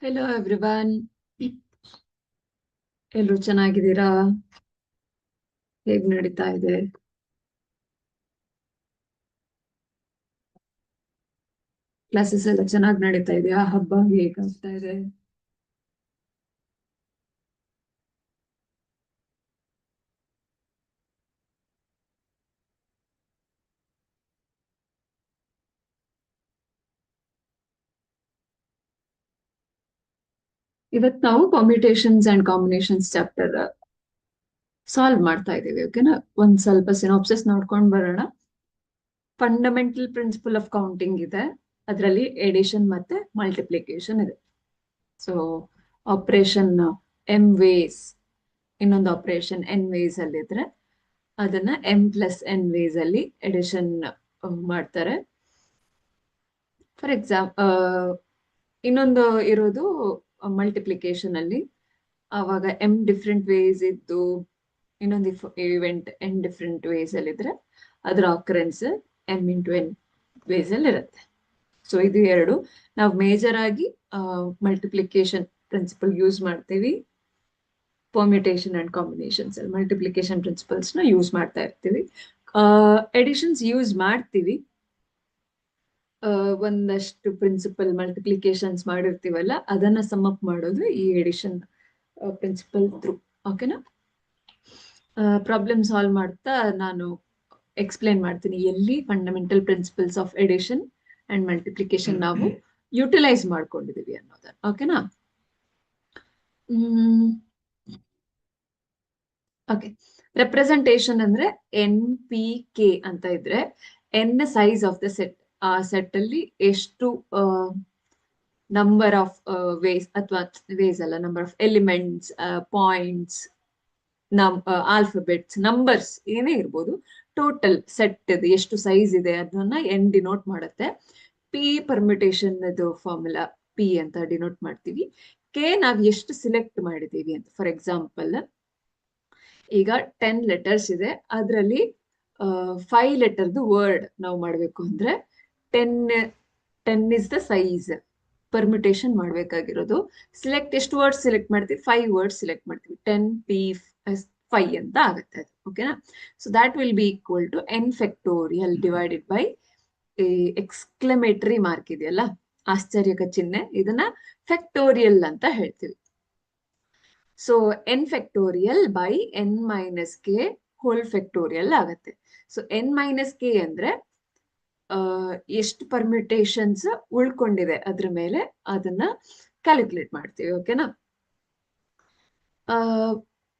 Hello everyone. ಎಲ್ರು ಚೆನ್ನಾಗಿದ್ದೀರಾ? ಹೇಗ್ ನಡೀತಾ ಇದೆ? ಕ್ಲಾಸಸ್ ಎಲ್ಲ ಚೆನ್ನಾಗಿ ನಡೀತಾ ಇದೆಯಾ? ಹಬ್ಬ ಹೇಗಾಗ್ತಾ ಇದೆ? ಇವತ್ ನಾವು ಕಾಂಬಿಟೇಷನ್ಸ್ ಅಂಡ್ ಕಾಂಬಿನೇಷನ್ಸ್ ಚಾಪ್ಟರ್ ಸಾಲ್ವ್ ಮಾಡ್ತಾ ಇದೀವಿ. ಓಕೆನಾ? ಒಂದ್ ಸ್ವಲ್ಪ ಸಿನಾಪ್ಸಿಸ್ ನೋಡ್ಕೊಂಡ್ ಬರೋಣ. ಫಂಡಮೆಂಟಲ್ ಪ್ರಿನ್ಸಿಪಲ್ ಆಫ್ ಕೌಂಟಿಂಗ್ ಇದೆ, ಅದರಲ್ಲಿ ಎಡಿಷನ್ ಮತ್ತೆ ಮಲ್ಟಿಪ್ಲಿಕೇಶನ್ ಇದೆ. ಸೊ ಆಪರೇಷನ್ ಎಂ ವೇಸ್, ಇನ್ನೊಂದು ಆಪರೇಷನ್ ಎನ್ ವೇಸ್ ಅಲ್ಲಿ ಇದ್ರೆ ಅದನ್ನ m+n ವೇಸ್ ಅಲ್ಲಿ ಎಡಿಷನ್ ಮಾಡ್ತಾರೆ. ಫಾರ್ ಇನ್ನೊಂದು ಇರೋದು ಮಲ್ಟಿಪ್ಲಿಕೇಶನ್ ಅಲ್ಲಿ, ಆವಾಗ m ಡಿಫ್ರೆಂಟ್ ವೇಸ್ ಇದ್ದು ಇನ್ನೊಂದು ಇವೆಂಟ್ n ಡಿಫ್ರೆಂಟ್ ವೇಸ್ ಅಲ್ಲಿ ಇದ್ರೆ ಅದರ ಆಕರೆನ್ಸ್ m×n ವೇಸ್ ಅಲ್ಲಿ ಇರುತ್ತೆ. ಸೊ ಇದು ಎರಡು ನಾವು ಮೇಜರ್ ಆಗಿ ಮಲ್ಟಿಪ್ಲಿಕೇಶನ್ ಪ್ರಿನ್ಸಿಪಲ್ ಯೂಸ್ ಮಾಡ್ತೀವಿ. ಪರ್ಮ್ಯುಟೇಷನ್ ಅಂಡ್ ಕಾಂಬಿನೇಷನ್ಸ್ ಅಲ್ಲಿ ಮಲ್ಟಿಪ್ಲಿಕೇಶನ್ ಪ್ರಿನ್ಸಿಪಲ್ಸ್ ನ ಯೂಸ್ ಮಾಡ್ತಾ ಇರ್ತೀವಿ. ಎಡಿಷನ್ಸ್ ಯೂಸ್ ಮಾಡ್ತೀವಿ. ಒಂದಷ್ಟು ಪ್ರಿನ್ಸಿಪಲ್ ಮಲ್ಟಿಪ್ಲಿಕೇಶನ್ಸ್ ಮಾಡಿರ್ತೀವಲ್ಲ, ಅದನ್ನ ಸಮ್ ಅಪ್ ಮಾಡೋದು ಈ ಎಡಿಷನ್ ಪ್ರಿನ್ಸಿಪಲ್ ಥ್ರೂ. ಓಕೆನಾ? ಪ್ರಾಬ್ಲಮ್ ಸಾಲ್ವ್ ಮಾಡ್ತಾ ನಾನು ಎಕ್ಸ್ಪ್ಲೇನ್ ಮಾಡ್ತೀನಿ ಎಲ್ಲಿ fundamental principles of addition and multiplication ನಾವು ಯುಟಿಲೈಸ್ ಮಾಡ್ಕೊಂಡಿದೀವಿ ಅನ್ನೋದನ್ನ. ಓಕೆನಾ? ಓಕೆ. ರೆಪ್ರೆಸೆಂಟೇಷನ್ ಅಂದ್ರೆ NP_k ಅಂತ ಇದ್ರೆ n size of the set. ಆ ಸೆಟ್ ಅಲ್ಲಿ ಎಷ್ಟು ನಂಬರ್ ಆಫ್ ವೇಸ್, ಅಥವಾ ವೇಸ್ ಅಲ್ಲ, number of elements, points, alphabets, numbers ಏನೇ ಇರ್ಬೋದು, ಟೋಟಲ್ ಸೆಟ್ ಇದು ಎಷ್ಟು ಸೈಜ್ ಇದೆ ಅದನ್ನ n ಡಿನೋಟ್ ಮಾಡುತ್ತೆ. ಪಿ ಪರ್ಮಿಟೇಷನ್ ಫಾರ್ಮುಲಾ ಪಿ ಅಂತ ಡಿನೋಟ್ ಮಾಡ್ತೀವಿ. ಕೆ ನಾವ್ ಎಷ್ಟು ಸಿಲೆಕ್ಟ್ ಮಾಡಿದೀವಿ ಅಂತ. ಫಾರ್ ಎಕ್ಸಾಂಪಲ್, ಈಗ 10 ಲೆಟರ್ಸ್ ಇದೆ, ಅದರಲ್ಲಿ 5 ಲೆಟರ್ದು ವರ್ಡ್ ನಾವು ಮಾಡ್ಬೇಕು ಅಂದ್ರೆ 10 ಇಸ್ ದ ಸೈಜ್. ಪರ್ಮಿಟೇಷನ್ ಮಾಡ್ಬೇಕಾಗಿರೋದು ಸಿಲೆಕ್ಟ್ ಎಷ್ಟು ವರ್ಡ್ಸ್ ಸಿಲೆಕ್ಟ್ ಮಾಡ್ತೀವಿ? 5 ವರ್ಡ್ಸ್ ಸಿಲೆಕ್ಟ್ ಮಾಡ್ತೀವಿ. 10p5 ಅಂತ ಆಗುತ್ತೆ ಅದು. ಓಕೆನಾ? So that will be equal to n divided by exclamatory mark ಇದೆಯಲ್ಲ, ಆಶ್ಚರ್ಯಕ ಚಿಹ್ನೆ, ಇದನ್ನ ಫ್ಯಾಕ್ಟೋರಿಯಲ್ ಅಂತ ಹೇಳ್ತೀವಿ. ಸೊ n ಬೈ n-k ಆಗತ್ತೆ. ಸೊ n-k ಅಂದ್ರೆ ಎಷ್ಟು ಪರ್ಮಿಟೇಷನ್ಸ್ ಉಳ್ಕೊಂಡಿದೆ ಅದ್ರ ಮೇಲೆ ಅದನ್ನ ಕ್ಯಾಲ್ಕುಲೇಟ್ ಮಾಡ್ತೀವಿ. ಓಕೆನಾ?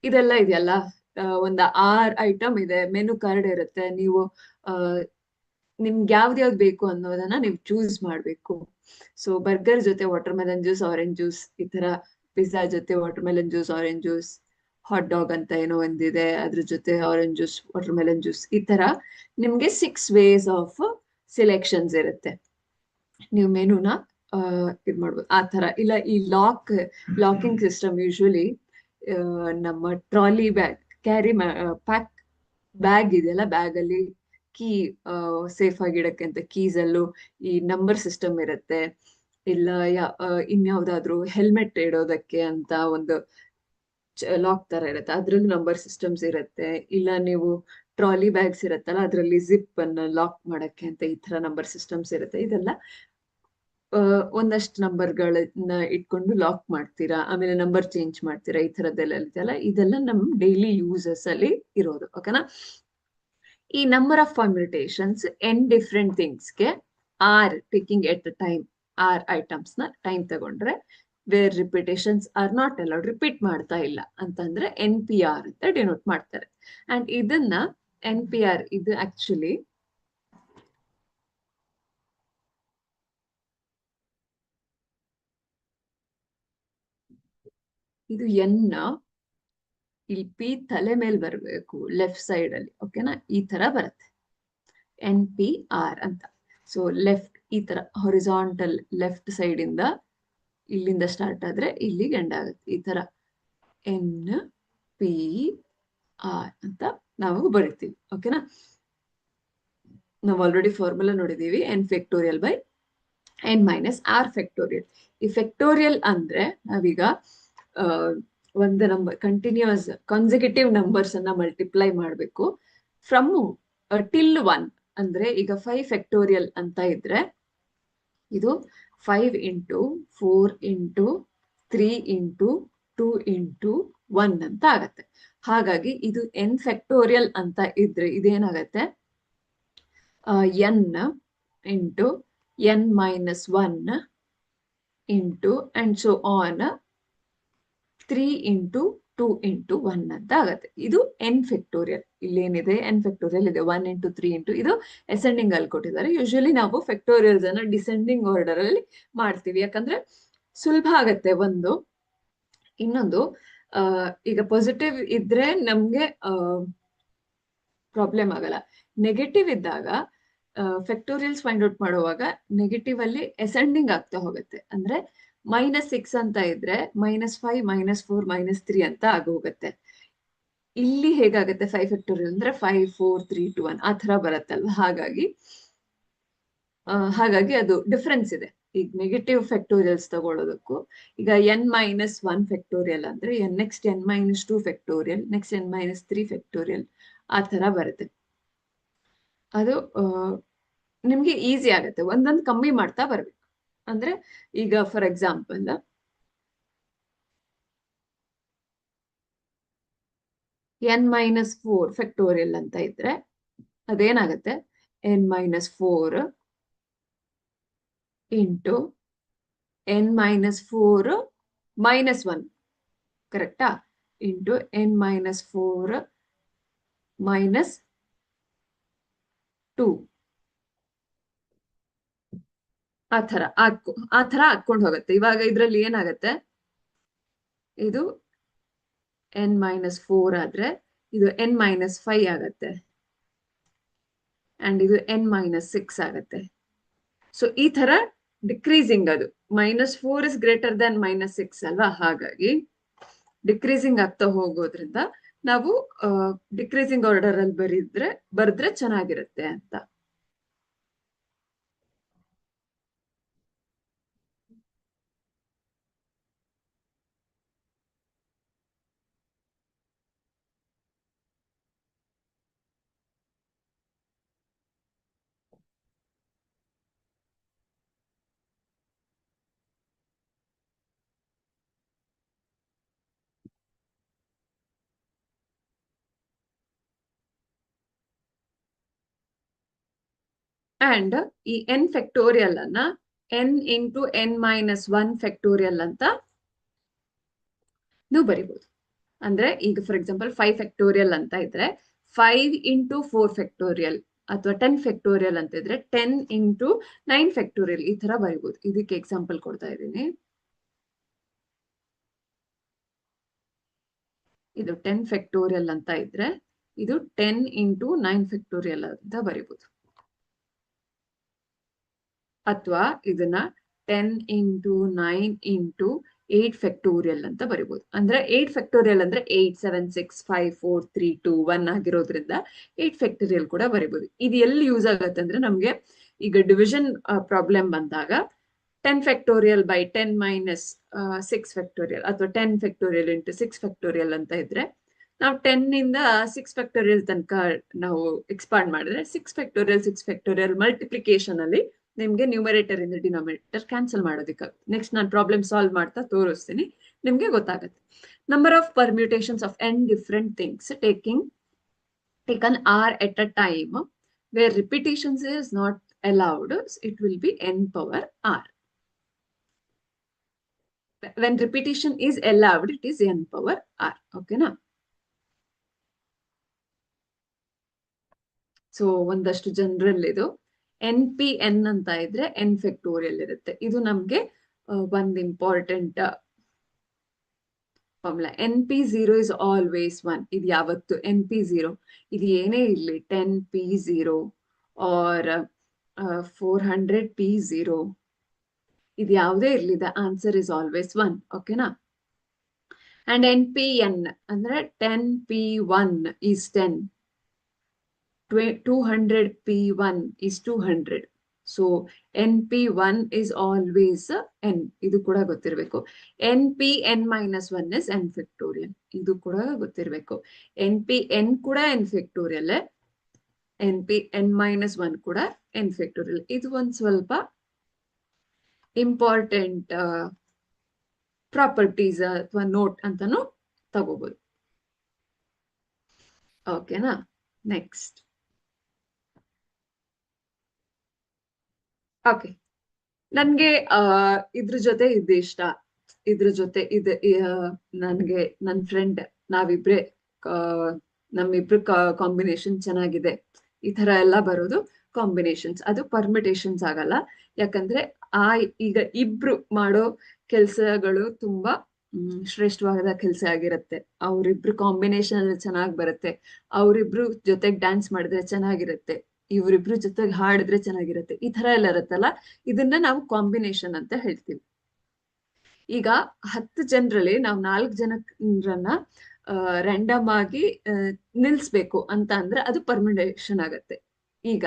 ಇದೆಲ್ಲ ಇದೆಯಲ್ಲ, ಒಂದು 6 ಐಟಮ್ ಇದೆ, ಮೆನು ಕಾರ್ಡ್ ಇರುತ್ತೆ. ನೀವು ನಿಮ್ಗೆ ಯಾವ್ದು ಬೇಕು ಅನ್ನೋದನ್ನ ನೀವು ಚೂಸ್ ಮಾಡ್ಬೇಕು. ಸೊ ಬರ್ಗರ್ ಜೊತೆ water melon juice, orange juice, ಈ ತರ ಪಿಜ್ಜಾ ಜೊತೆ water melon juice, orange juice, hot dog ಅಂತ ಏನೋ ಒಂದಿದೆ, ಅದ್ರ ಜೊತೆ orange juice, water melon juice, ಈ ತರ ನಿಮ್ಗೆ 6 ವೇಸ್ ಆಫ್ ಸೆಲೆಕ್ಷನ್ಸ್ ಇರುತ್ತೆ. ನೀವು ಮೆನುನ ಇದ್ ಮಾಡ್ಬೋದು ಆ ತರ. ಇಲ್ಲ ಈ ಲಾಕಿಂಗ್ ಸಿಸ್ಟಮ್ ಯೂಶುವಲಿ ನಮ್ಮ trolley bag, carry pack bag ಇದೆಯಲ್ಲ, ಬ್ಯಾಗ್ ಅಲ್ಲಿ ಕೀ ಸೇಫ್ ಆಗಿ ಇಡಕ್ಕೆ ಅಂತ ಕೀಸ್ ಅಲ್ಲೂ ಈ ನಂಬರ್ ಸಿಸ್ಟಮ್ ಇರುತ್ತೆ. ಇಲ್ಲ ಇನ್ಯಾವ್ದಾದ್ರು ಹೆಲ್ಮೆಟ್ ಇಡೋದಕ್ಕೆ ಅಂತ ಒಂದು ಲಾಕ್ ತರ ಇರುತ್ತೆ, ಅದ್ರಲ್ಲೂ ನಂಬರ್ ಸಿಸ್ಟಮ್ಸ್ ಇರುತ್ತೆ. ಇಲ್ಲ ನೀವು ಟ್ರಾಲಿ ಬ್ಯಾಗ್ಸ್ ಇರುತ್ತಲ್ಲ, ಅದ್ರಲ್ಲಿ ಜಿಪ್ ಅನ್ನ ಲಾಕ್ ಮಾಡಕ್ಕೆ ಅಂತ ಈ ತರ ನಂಬರ್ ಸಿಸ್ಟಮ್ಸ್ ಇರುತ್ತೆ. ಇದೆಲ್ಲ ಒಂದಷ್ಟು ನಂಬರ್ಗಳನ್ನ ಇಟ್ಕೊಂಡು ಲಾಕ್ ಮಾಡ್ತೀರಾ, ಆಮೇಲೆ ನಂಬರ್ ಚೇಂಜ್ ಮಾಡ್ತೀರಾ, ಈ ತರದ್ದೆಲ್ಲ ಇದೆಯಲ್ಲ, ಇದೆಲ್ಲ ನಮ್ ಡೈಲಿ ಯೂಸಸ್ ಅಲ್ಲಿ ಇರೋದು. ಓಕೆನಾ? ಈ number of permutations n different ಥಿಂಗ್ಸ್ಗೆ r picking at time, r items ನ ಟೈಮ್ ತಗೊಂಡ್ರೆ where repetitions are not allowed, repeat ಮಾಡ್ತಾ ಇಲ್ಲ ಅಂತಂದ್ರೆ NPR ಅಂತ ಡಿನೋಟ್ ಮಾಡ್ತಾರೆ. ಅಂಡ್ ಇದನ್ನ NPR ಇದು ಆಕ್ಚುಲಿ ಇದು n ಇಲ್ಲಿ ಪಿ ತಲೆ ಮೇಲೆ ಬರಬೇಕು, ಲೆಫ್ಟ್ ಸೈಡ್ ಅಲ್ಲಿ. ಓಕೆನಾ? ಈ ತರ ಬರುತ್ತೆ NPR ಅಂತ. ಸೊ ಲೆಫ್ಟ್ ಈ ತರ ಹೊರಿಸಾಂಟಲ್ ಲೆಫ್ಟ್ ಸೈಡ್ ಇಂದ ಇಲ್ಲಿಂದ ಸ್ಟಾರ್ಟ್ ಆದ್ರೆ ಇಲ್ಲಿಗೆ ಎಂಡ್ ಆಗುತ್ತೆ. ಈ ತರ NPR ಅಂತ ನಾವು ಬರಿತೀವಿ. ಓಕೆನಾ? ನಾವು ಆಲ್ರೆಡಿ ಫಾರ್ಮುಲಾ ನೋಡಿದೀವಿ, n factorial by n minus r factorial. ಈ ಫ್ಯಾಕ್ಟೋರಿಯಲ್ ಅಂದ್ರೆ ನಾವೀಗ ಒಂದು ನಂಬರ್ ಕಂಟಿನ್ಯೂಸ್ ಕಾನ್ಸಿಕ್ಯೂಟಿವ್ ನಂಬರ್ಸ್ ಅನ್ನ ಮಲ್ಟಿಪ್ಲೈ ಮಾಡಬೇಕು ಫ್ರಮ್ ಟಿಲ್ 1. ಅಂದ್ರೆ ಈಗ 5 ಫ್ಯಾಕ್ಟೋರಿಯಲ್ ಅಂತ ಇದ್ರೆ ಇದು 5 ಇಂಟು 4 ಇಂಟು 3 ಇಂಟು 2 ಇಂಟು 1 ಅಂತ ಆಗತ್ತೆ. ಹಾಗಾಗಿ ಇದು ಎನ್ ಫ್ಯಾಕ್ಟೋರಿಯಲ್ ಅಂತ ಇದ್ರೆ ಇದೇನಾಗತ್ತೆ, n into n minus 1 into and so on 3 into 2 into 1 ಅಂತ ಆಗತ್ತೆ. ಇದು ಎನ್ ಫ್ಯಾಕ್ಟೋರಿಯಲ್. ಇಲ್ಲೇನಿದೆ ಎನ್ ಫ್ಯಾಕ್ಟೋರಿಯಲ್ ಇದೆ 1 ಇಂಟು 3 ಇಂಟು, ಇದು ಅಸೆಂಡಿಂಗ್ ಅಲ್ಲಿ ಕೊಟ್ಟಿದ್ದಾರೆ. ಯೂಶಲಿ ನಾವು ಫ್ಯಾಕ್ಟೋರಿಯಲ್ಸ್ ಅನ್ನ ಡಿಸೆಂಡಿಂಗ್ ಆರ್ಡರ್ ಅಲ್ಲಿ ಮಾಡ್ತೀವಿ, ಯಾಕಂದ್ರೆ ಸುಲಭ ಆಗತ್ತೆ. ಒಂದು ಇನ್ನೊಂದು ಈಗ ಪಾಸಿಟಿವ್ ಇದ್ರೆ ನಮ್ಗೆ ಪ್ರಾಬ್ಲಮ್ ಆಗಲ್ಲ. ನೆಗೆಟಿವ್ ಇದ್ದಾಗ ಫ್ಯಾಕ್ಟೋರಿಯಲ್ಸ್ ಫೈಂಡ್ ಔಟ್ ಮಾಡುವಾಗ ನೆಗೆಟಿವ್ ಅಲ್ಲಿ ಅಸೆಂಡಿಂಗ್ ಆಗ್ತಾ ಹೋಗುತ್ತೆ. ಅಂದ್ರೆ -6 ಅಂತ ಇದ್ರೆ -5 -4 -3 ಅಂತ ಆಗೋಗುತ್ತೆ. ಇಲ್ಲಿ ಹೇಗಾಗುತ್ತೆ 5 ಫ್ಯಾಕ್ಟೋರಿಯಲ್ ಅಂದ್ರೆ 5 4 3 2 1 ಆ ತರ ಬರುತ್ತಲ್ವಾ. ಹಾಗಾಗಿ ಅದು ಡಿಫ್ರೆನ್ಸ್ ಇದೆ. ಈಗ ನೆಗೆಟಿವ್ ಫ್ಯಾಕ್ಟೋರಿಯಲ್ಸ್ ತಗೊಳ್ಳೋದಕ್ಕೂ ಈಗ n-1 ಫ್ಯಾಕ್ಟೋರಿಯಲ್ ಅಂದ್ರೆ next n-2 factorial, next n-3 factorial ಆ ತರ ಬರುತ್ತೆ. ಅದು ನಿಮ್ಗೆ ಈಸಿ ಆಗುತ್ತೆ. ಒಂದೊಂದು ಕಮ್ಮಿ ಮಾಡ್ತಾ ಬರ್ಬೇಕು. ಅಂದ್ರೆ ಈಗ ಫಾರ್ ಎಕ್ಸಾಂಪಲ್ n-4 ಫ್ಯಾಕ್ಟೋರಿಯಲ್ ಅಂತ ಇದ್ರೆ ಅದೇನಾಗುತ್ತೆ, n-4 ಇಂಟು n-4 -1 ಕರೆಕ್ಟಾ, ಇಂಟು n-4 -2 ಆ ತರ ಹಾಕೊಂಡು ಹೋಗುತ್ತೆ. ಇವಾಗ ಇದ್ರಲ್ಲಿ ಏನಾಗತ್ತೆ, ಇದು n-4 ಆದ್ರೆ ಇದು n-5 ಆಗತ್ತೆ ಅಂಡ್ ಇದು n-6 ಆಗತ್ತೆ. ಸೊ ಈ ತರ ಡಿಕ್ರೀಸಿಂಗ್, ಅದು -4 ಇಸ್ ಗ್ರೇಟರ್ ದನ್ -6 ಅಲ್ವಾ. ಹಾಗಾಗಿ ಡಿಕ್ರೀಸಿಂಗ್ ಆಗ್ತಾ ಹೋಗೋದ್ರಿಂದ ನಾವು ಡಿಕ್ರೀಸಿಂಗ್ ಆರ್ಡರ್ ಅಲ್ಲಿ ಬರೆದ್ರೆ ಚೆನ್ನಾಗಿರುತ್ತೆ ಅಂತ. ಅಂಡ್ ಈ ಎನ್ ಫ್ಯಾಕ್ಟೋರಿಯಲ್ ಅನ್ನ ಎನ್ ಇಂಟು n-1 ಫ್ಯಾಕ್ಟೋರಿಯಲ್ ಅಂತ ನೀವು ಬರಿಬಹುದು. ಅಂದ್ರೆ ಈಗ ಫಾರ್ ಎಕ್ಸಾಂಪಲ್ 5 ಫ್ಯಾಕ್ಟೋರಿಯಲ್ ಅಂತ ಇದ್ರೆ 5 ಇಂಟು 4 ಫ್ಯಾಕ್ಟೋರಿಯಲ್ ಅಥವಾ 10 ಫ್ಯಾಕ್ಟೋರಿಯಲ್ ಅಂತ ಇದ್ರೆ 10 ಇಂಟು 9 ಫ್ಯಾಕ್ಟೋರಿಯಲ್ ಈ ತರ ಬರಿಬಹುದು. ಇದಕ್ಕೆ ಎಕ್ಸಾಂಪಲ್ ಕೊಡ್ತಾ ಇದ್ದೀನಿ. ಇದು 10 ಫ್ಯಾಕ್ಟೋರಿಯಲ್ ಅಂತ ಇದ್ರೆ ಇದು 10 ಇಂಟು 9 ಫ್ಯಾಕ್ಟೋರಿಯಲ್ ಅಂತ ಬರಿಬಹುದು. ಅಥವಾ ಇದನ್ನ 10 ಇಂಟು 9 ಇಂಟು 8 ಫ್ಯಾಕ್ಟೋರಿಯಲ್ ಅಂತ ಬರಿಬಹುದು. ಅಂದ್ರೆ 8 ಫ್ಯಾಕ್ಟೋರಿಯಲ್ ಅಂದ್ರೆ 8 7 6 5 4 3 2 1 ಆಗಿರೋದ್ರಿಂದ 8 ಫ್ಯಾಕ್ಟೋರಿಯಲ್ ಕೂಡ ಬರಿಬಹುದು. ಇದು ಎಲ್ಲಿ ಯೂಸ್ ಆಗುತ್ತೆ ಅಂದ್ರೆ ನಮ್ಗೆ ಈಗ ಡಿವಿಷನ್ ಪ್ರಾಬ್ಲಮ್ ಬಂದಾಗ 10 ಫ್ಯಾಕ್ಟೋರಿಯಲ್ ಬೈ 10 ಮೈನಸ್ 6 ಫ್ಯಾಕ್ಟೋರಿಯಲ್ ಅಥವಾ 10 ಫ್ಯಾಕ್ಟೋರಿಯಲ್ ಇಂಟು 6 ಫ್ಯಾಕ್ಟೋರಿಯಲ್ ಅಂತ ಇದ್ರೆ ನಾವು 10 ಇಂದ 6 ಫ್ಯಾಕ್ಟೋರಿಯಲ್ ತನಕ ನಾವು ಎಕ್ಸ್ಪಾಂಡ್ ಮಾಡಿದ್ರೆ 6 ಫ್ಯಾಕ್ಟೋರಿಯಲ್ ಮಲ್ಟಿಪ್ಲಿಕೇಶನ್ ಅಲ್ಲಿ ನಿಮ್ಗೆ ನ್ಯೂಮರೇಟರ್ ಇಂದ ಡಿನಾಮಿನೇಟರ್ ಕ್ಯಾನ್ಸಲ್ ಮಾಡೋದಕ್ಕೆ. ನೆಕ್ಸ್ಟ್ ನಾನು ಪ್ರಾಬ್ಲಮ್ ಸಾಲ್ವ್ ಮಾಡ್ತಾ ತೋರಿಸ್ತೀನಿ, ನಿಮ್ಗೆ ಗೊತ್ತಾಗುತ್ತೆ. Number of permutations of n different things taken are at a time where repetitions is not allowed, it will be n power r. When repetition is allowed, it is n power r. Okay na? So ಒಂದಷ್ಟು general ಇದು NP-n ಅಂತ ಇದ್ರೆ n factorial ಇರುತ್ತೆ. ಇದು ನಮ್ಗೆ ಒಂದು important formula. NP0 is always 1. ಇದು ಯಾವತ್ತು NP0 ಇದು ಏನೇ ಇರ್ಲಿ 10P0 or 400P0 ಇದು ಯಾವುದೇ ಇರ್ಲಿ, ದ ಆನ್ಸರ್ ಇಸ್ ಆಲ್ವೇಸ್ 1. ಓಕೆನಾ. ಅಂಡ್ NP-n ಅಂದ್ರೆ 10P1 is 10, 200P1 is 200. So NP1 is always n, ಇದು ಕೂಡ ಗೊತ್ತಿರಬೇಕು. NPn-1 is n factorial, ಇದು ಕೂಡ ಗೊತ್ತಿರಬೇಕು. NPn ಕೂಡ n factorial, NPn-1 ಕೂಡ n factorial. ಇದು ಒಂದು ಸ್ವಲ್ಪ ಇಂಪಾರ್ಟೆಂಟ್ ಪ್ರಾಪರ್ಟೀಸ್ ಅಥವಾ ನೋಟ್ ಅಂತಾನು ತಗೋಬಹುದು. ಓಕೆನಾ? ನೆಕ್ಸ್ಟ್. ಓಕೆ, ನನ್ಗೆ ಇದ್ರ ಜೊತೆ ಇದು ಇಷ್ಟ, ಇದ್ರ ಜೊತೆ ಇದು ನನ್ಗೆ ನನ್ ಫ್ರೆಂಡ್ ನಾವಿಬ್ರೆ ನಮ್ಮಿಬ್ರು ಕಾಂಬಿನೇಷನ್ ಚೆನ್ನಾಗಿದೆ, ಈ ತರ ಎಲ್ಲ ಬರೋದು ಕಾಂಬಿನೇಷನ್ಸ್. ಅದು ಪರ್ಮಿಟೇಷನ್ಸ್ ಆಗಲ್ಲ, ಯಾಕಂದ್ರೆ ಈಗ ಇಬ್ರು ಮಾಡೋ ಕೆಲ್ಸಗಳು ತುಂಬಾ ಶ್ರೇಷ್ಠವಾದ ಕೆಲ್ಸ ಆಗಿರುತ್ತೆ. ಅವ್ರಿಬ್ರು ಕಾಂಬಿನೇಷನ್ ಚೆನ್ನಾಗಿ ಬರುತ್ತೆ, ಅವ್ರಿಬ್ರು ಜೊತೆಗೆ ಡ್ಯಾನ್ಸ್ ಮಾಡಿದ್ರೆ ಚೆನ್ನಾಗಿರುತ್ತೆ, ಇವ್ರಿಬ್ರು ಜೊತೆಗೆ ಹಾಡಿದ್ರೆ ಚೆನ್ನಾಗಿರುತ್ತೆ, ಈ ತರ ಎಲ್ಲ ಇರುತ್ತಲ್ಲ, ಇದನ್ನ ನಾವು ಕಾಂಬಿನೇಷನ್ ಅಂತ ಹೇಳ್ತೀವಿ. ಈಗ 10 ಜನರಲ್ಲಿ ನಾವು 4 ಜನರನ್ನ ರ್ಯಾಂಡಮ್ ಆಗಿ ನಿಲ್ಸ್ಬೇಕು ಅಂತ ಅಂದ್ರೆ ಅದು ಪರ್ಮಿಟೇಷನ್ ಆಗತ್ತೆ. ಈಗ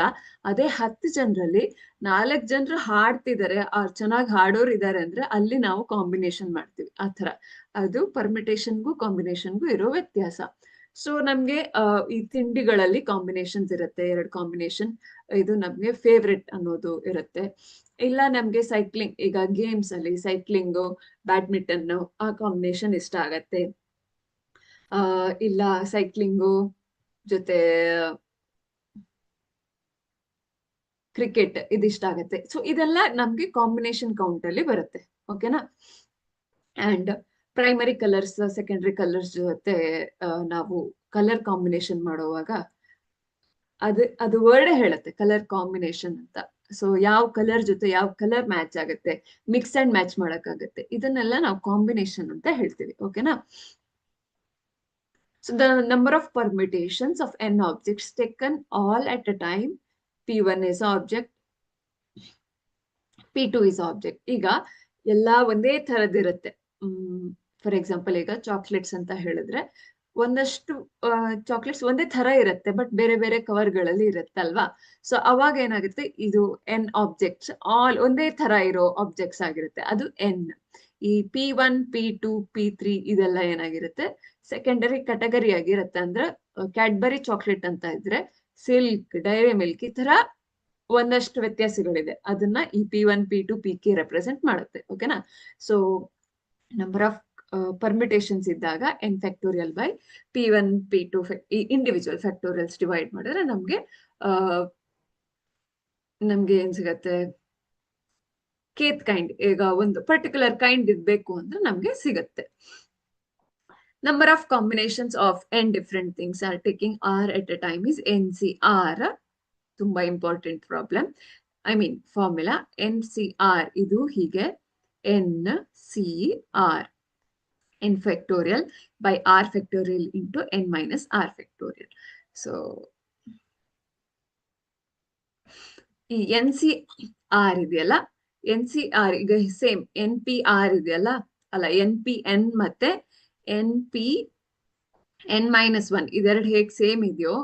ಅದೇ 10 ಜನರಲ್ಲಿ 4 ಜನರು ಹಾಡ್ತಿದ್ದಾರೆ, ಚೆನ್ನಾಗಿ ಹಾಡೋರು ಇದ್ದಾರೆ ಅಂದ್ರೆ ಅಲ್ಲಿ ನಾವು ಕಾಂಬಿನೇಷನ್ ಮಾಡ್ತೀವಿ. ಆ ತರ ಅದು ಪರ್ಮಿಟೇಷನ್ಗೂ ಕಾಂಬಿನೇಷನ್ಗೂ ಇರೋ ವ್ಯತ್ಯಾಸ. ಸೊ ನಮ್ಗೆ ಈ ತಿಂಡಿಗಳಲ್ಲಿ ಕಾಂಬಿನೇಷನ್ಸ್ ಇರುತ್ತೆ, 2 ಕಾಂಬಿನೇಷನ್. ಇದು ನಮ್ಗೆ ಫೇವ್ರೆಟ್ ಅನ್ನೋದು ಇರುತ್ತೆ. ಇಲ್ಲ ನಮ್ಗೆ ಸೈಕ್ಲಿಂಗ್, ಈಗ ಗೇಮ್ಸ್ ಅಲ್ಲಿ ಸೈಕ್ಲಿಂಗು, ಬ್ಯಾಡ್ಮಿಂಟನ್ ಆ ಕಾಂಬಿನೇಷನ್ ಇಷ್ಟ ಆಗತ್ತೆ. ಇಲ್ಲ ಸೈಕ್ಲಿಂಗು ಜೊತೆ ಕ್ರಿಕೆಟ್ ಇದಿಷ್ಟ ಆಗತ್ತೆ. ಸೊ ಇದೆಲ್ಲ ನಮ್ಗೆ ಕಾಂಬಿನೇಷನ್ ಕೌಂಟ್ ಅಲ್ಲಿ ಬರುತ್ತೆ. ಓಕೆನಾ? And primary colours, secondary colours ಜೊತೆ ನಾವು ಕಲರ್ ಕಾಂಬಿನೇಷನ್ ಮಾಡುವಾಗ ಅದು ವರ್ಡ್ ಹೇಳುತ್ತೆ ಕಲರ್ ಕಾಂಬಿನೇಷನ್ ಅಂತ. ಸೊ ಯಾವ ಕಲರ್ ಜೊತೆ ಯಾವ ಕಲರ್ ಮ್ಯಾಚ್ ಆಗುತ್ತೆ, ಮಿಕ್ಸ್ ಅಂಡ್ ಮ್ಯಾಚ್ ಮಾಡಕ್ಕಾಗತ್ತೆ, ಇದನ್ನೆಲ್ಲ ನಾವು ಕಾಂಬಿನೇಷನ್ ಅಂತ ಹೇಳ್ತೀವಿ. ಓಕೆನಾ? So the number of ಪರ್ಮಿಟೇಷನ್ಸ್ of n objects taken all at a time, P1 is object, P2 is object. ಈಗ ಎಲ್ಲಾ ಒಂದೇ ತರದಿರುತ್ತೆ. ಫಾರ್ ಎಕ್ಸಾಂಪಲ್ ಈಗ ಚಾಕ್ಲೇಟ್ಸ್ ಅಂತ ಹೇಳಿದ್ರೆ ಒಂದಷ್ಟು ಚಾಕ್ಲೇಟ್ಸ್ ಒಂದೇ ತರ ಇರುತ್ತೆ, ಬಟ್ ಬೇರೆ ಬೇರೆ ಕವರ್ಗಳಲ್ಲಿ ಇರುತ್ತೆ ಅಲ್ವಾ? ಸೊ ಅವಾಗ ಏನಾಗುತ್ತೆ, ಇದು n ಆಬ್ಜೆಕ್ಟ್ಸ್ ಆಲ್ ಒಂದೇ ತರ ಇರೋ ಆಬ್ಜೆಕ್ಟ್ಸ್ ಆಗಿರುತ್ತೆ, ಅದು n. ಈ P1, P2, P3 ಇದೆಲ್ಲ ಏನಾಗಿರುತ್ತೆ, ಸೆಕೆಂಡರಿ ಕ್ಯಾಟಗರಿ ಆಗಿರುತ್ತೆ. ಅಂದ್ರೆ ಕ್ಯಾಡ್ಬರಿ ಚಾಕ್ಲೇಟ್ ಅಂತ ಇದ್ರೆ ಸಿಲ್ಕ್, ಡೈರಿ ಮಿಲ್ಕ್, ಈ ತರ ಒಂದಷ್ಟು ವ್ಯತ್ಯಾಸಗಳಿದೆ. ಅದನ್ನ ಈ P1, P2, PK ರೆಪ್ರೆಸೆಂಟ್ ಮಾಡುತ್ತೆ. ಓಕೆನಾ? ಸೊ ನಂಬರ್ ಆಫ್ ಪರ್ಮಿಟೇಷನ್ಸ್ ಇದ್ದಾಗ n factorial by P1, P2 ಈ ಇಂಡಿವಿಜುವಲ್ ಫ್ಯಾಕ್ಟೋರಿಯಲ್ಸ್ ಡಿವೈಡ್ ಮಾಡಿದ್ರೆ ನಮ್ಗೆ ಏನ್ ಸಿಗತ್ತೆ, ಕೇತ್ ಕೈಂಡ್. ಈಗ ಒಂದು ಪರ್ಟಿಕ್ಯುಲರ್ ಕೈಂಡ್ ಇದ್ಬೇಕು ಅಂದ್ರೆ ನಮ್ಗೆ ಸಿಗತ್ತೆ. Number of combinations of n different things are taking r at a time is NCR. ತುಂಬಾ important problem, I mean formula. NCR ಇದು ಹೀಗೆ NCR, n factorial by r factorial into n minus r factorial. So ಈ NCR ಇದೆಯಲ್ಲ, NCR ಈಗ same NPR ಇದೆಯಲ್ಲ, ಅಲ್ಲ NPn ಮತ್ತೆ NPn-1 ಇದೆರಡು ಹೇಗೆ ಸೇಮ್ ಇದೆಯೋ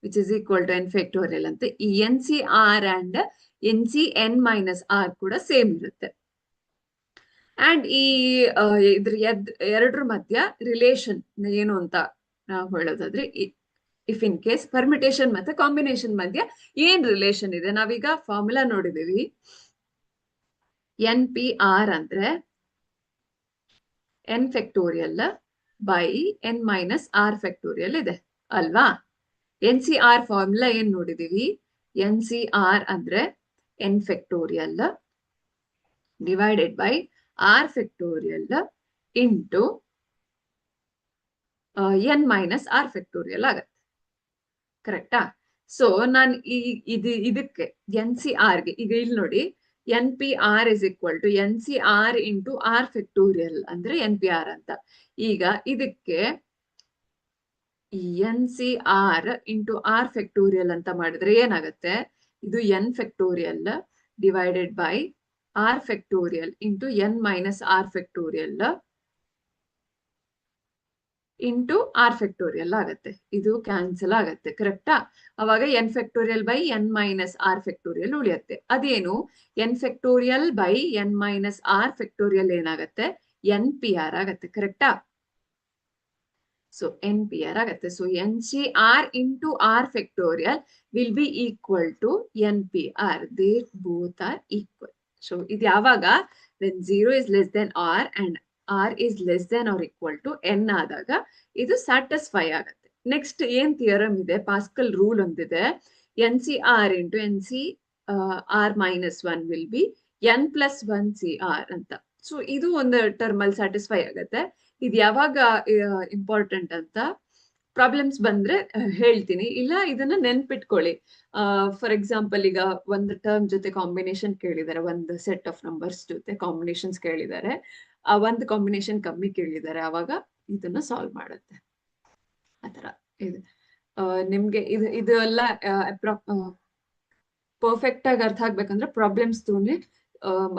which is equal to n factorial ಅಂತ, ಈ NCR and NCn-r ಕೂಡ ಸೇಮ್ ಇರುತ್ತೆ. ಅಂಡ್ ಈ ಇದ್ರ ಎರಡರ ಮಧ್ಯ ರಿಲೇಷನ್ ಏನು ಅಂತ ನಾವು ಹೇಳೋದಾದ್ರೆ, ಇಫ್ ಇನ್ ಕೇಸ್ ಪರ್ಮಿಟೇಷನ್ ಮತ್ತೆ ಕಾಂಬಿನೇಷನ್ ಮಧ್ಯ ಏನ್ ರಿಲೇಷನ್ ಇದೆ, ನಾವೀಗ ಫಾರ್ಮುಲಾ ನೋಡಿದೀವಿ. NPR ಅಂದ್ರೆ n ಫ್ಯಾಕ್ಟೋರಿಯಲ್ ಬೈ n ಮೈನಸ್ r ಫ್ಯಾಕ್ಟೋರಿಯಲ್ ಇದೆ ಅಲ್ವಾ? NCR ಫಾರ್ಮುಲಾ ಏನ್ ನೋಡಿದೀವಿ, NCR ಅಂದ್ರೆ n factorial divided by r factorial into n ಮೈನಸ್ r ಫ್ಯಾಕ್ಟೋರಿಯಲ್ ಆಗತ್ತೆ. ಕರೆಕ್ಟಾ? ಸೊ ನಾನು ಇದಕ್ಕೆ NCR ಗೆ ಈಗ ಇಲ್ಲಿ ನೋಡಿ, NPR is equal to NCR into r factorial ಅಂದ್ರೆ NPR ಅಂತ. ಈಗ ಇದಕ್ಕೆ NCR into r ಫ್ಯಾಕ್ಟೋರಿಯಲ್ ಅಂತ ಮಾಡಿದ್ರೆ ಏನಾಗುತ್ತೆ, ಇದು n factorial divided by r factorial into n ಮೈನಸ್ r factorial into r factorial ಆಗತ್ತೆ. ಇದು ಕ್ಯಾನ್ಸಲ್ ಆಗತ್ತೆ, ಕರೆಕ್ಟಾ? ಅವಾಗ n factorial by n minus r factorial ಉಳಿಯತ್ತೆ. ಅದೇನು? N factorial by n minus r factorial ಏನಾಗತ್ತೆ? ಎನ್ ಪಿ ಆರ್ ಆಗತ್ತೆ, ಕರೆಕ್ಟಾ? ಸೊ ಎನ್ ಪಿ ಆರ್ ಆಗತ್ತೆ. So n C r into r factorial will be equal to n P r. They both are equal. So ಇದು ಯಾವಾಗ? when 0 is less than r and r is less than or equal to n ಆದಾಗ ಇದು satisfy ಆಗತ್ತೆ. Next ಏನ್ theorem ಇದೆ? Pascal rule ಒಂದಿದೆ. N C r into n C r minus one will be n plus one C r ಅಂತ. So ಇದು ಒಂದು term ಅಲ್ಲಿ ಸ್ಯಾಟಿಸ್ಫೈ ಆಗತ್ತೆ. ಇದು ಯಾವಾಗ ಇಂಪಾರ್ಟೆಂಟ್ ಅಂತ ಪ್ರಾಬ್ಲಮ್ಸ್ ಬಂದ್ರೆ ಹೇಳ್ತೀನಿ, ಇಲ್ಲ ಇದನ್ನ ನೆನ್ಪಿಟ್ಕೊಳ್ಳಿ. ಫಾರ್ ಎಕ್ಸಾಂಪಲ್, ಈಗ ಒಂದು ಟರ್ಮ್ ಜೊತೆ ಕಾಂಬಿನೇಷನ್ ಕೇಳಿದ್ದಾರೆ, ಒಂದು ಸೆಟ್ ಆಫ್ ನಂಬರ್ಸ್ ಜೊತೆ ಕಾಂಬಿನೇಷನ್ಸ್ ಕೇಳಿದ್ದಾರೆ, ಆ ಒಂದು ಕಾಂಬಿನೇಷನ್ ಕಮ್ಮಿ ಕೇಳಿದ್ದಾರೆ, ಅವಾಗ ಇದನ್ನ ಸಾಲ್ವ್ ಮಾಡುತ್ತೆ. ಆತರ ಇದು ನಿಮ್ಗೆ ಇದು ಎಲ್ಲ ಪರ್ಫೆಕ್ಟ್ ಆಗಿ ಅರ್ಥ ಆಗ್ಬೇಕಂದ್ರೆ ಪ್ರಾಬ್ಲಮ್ಸ್ ತಗೊಂಡು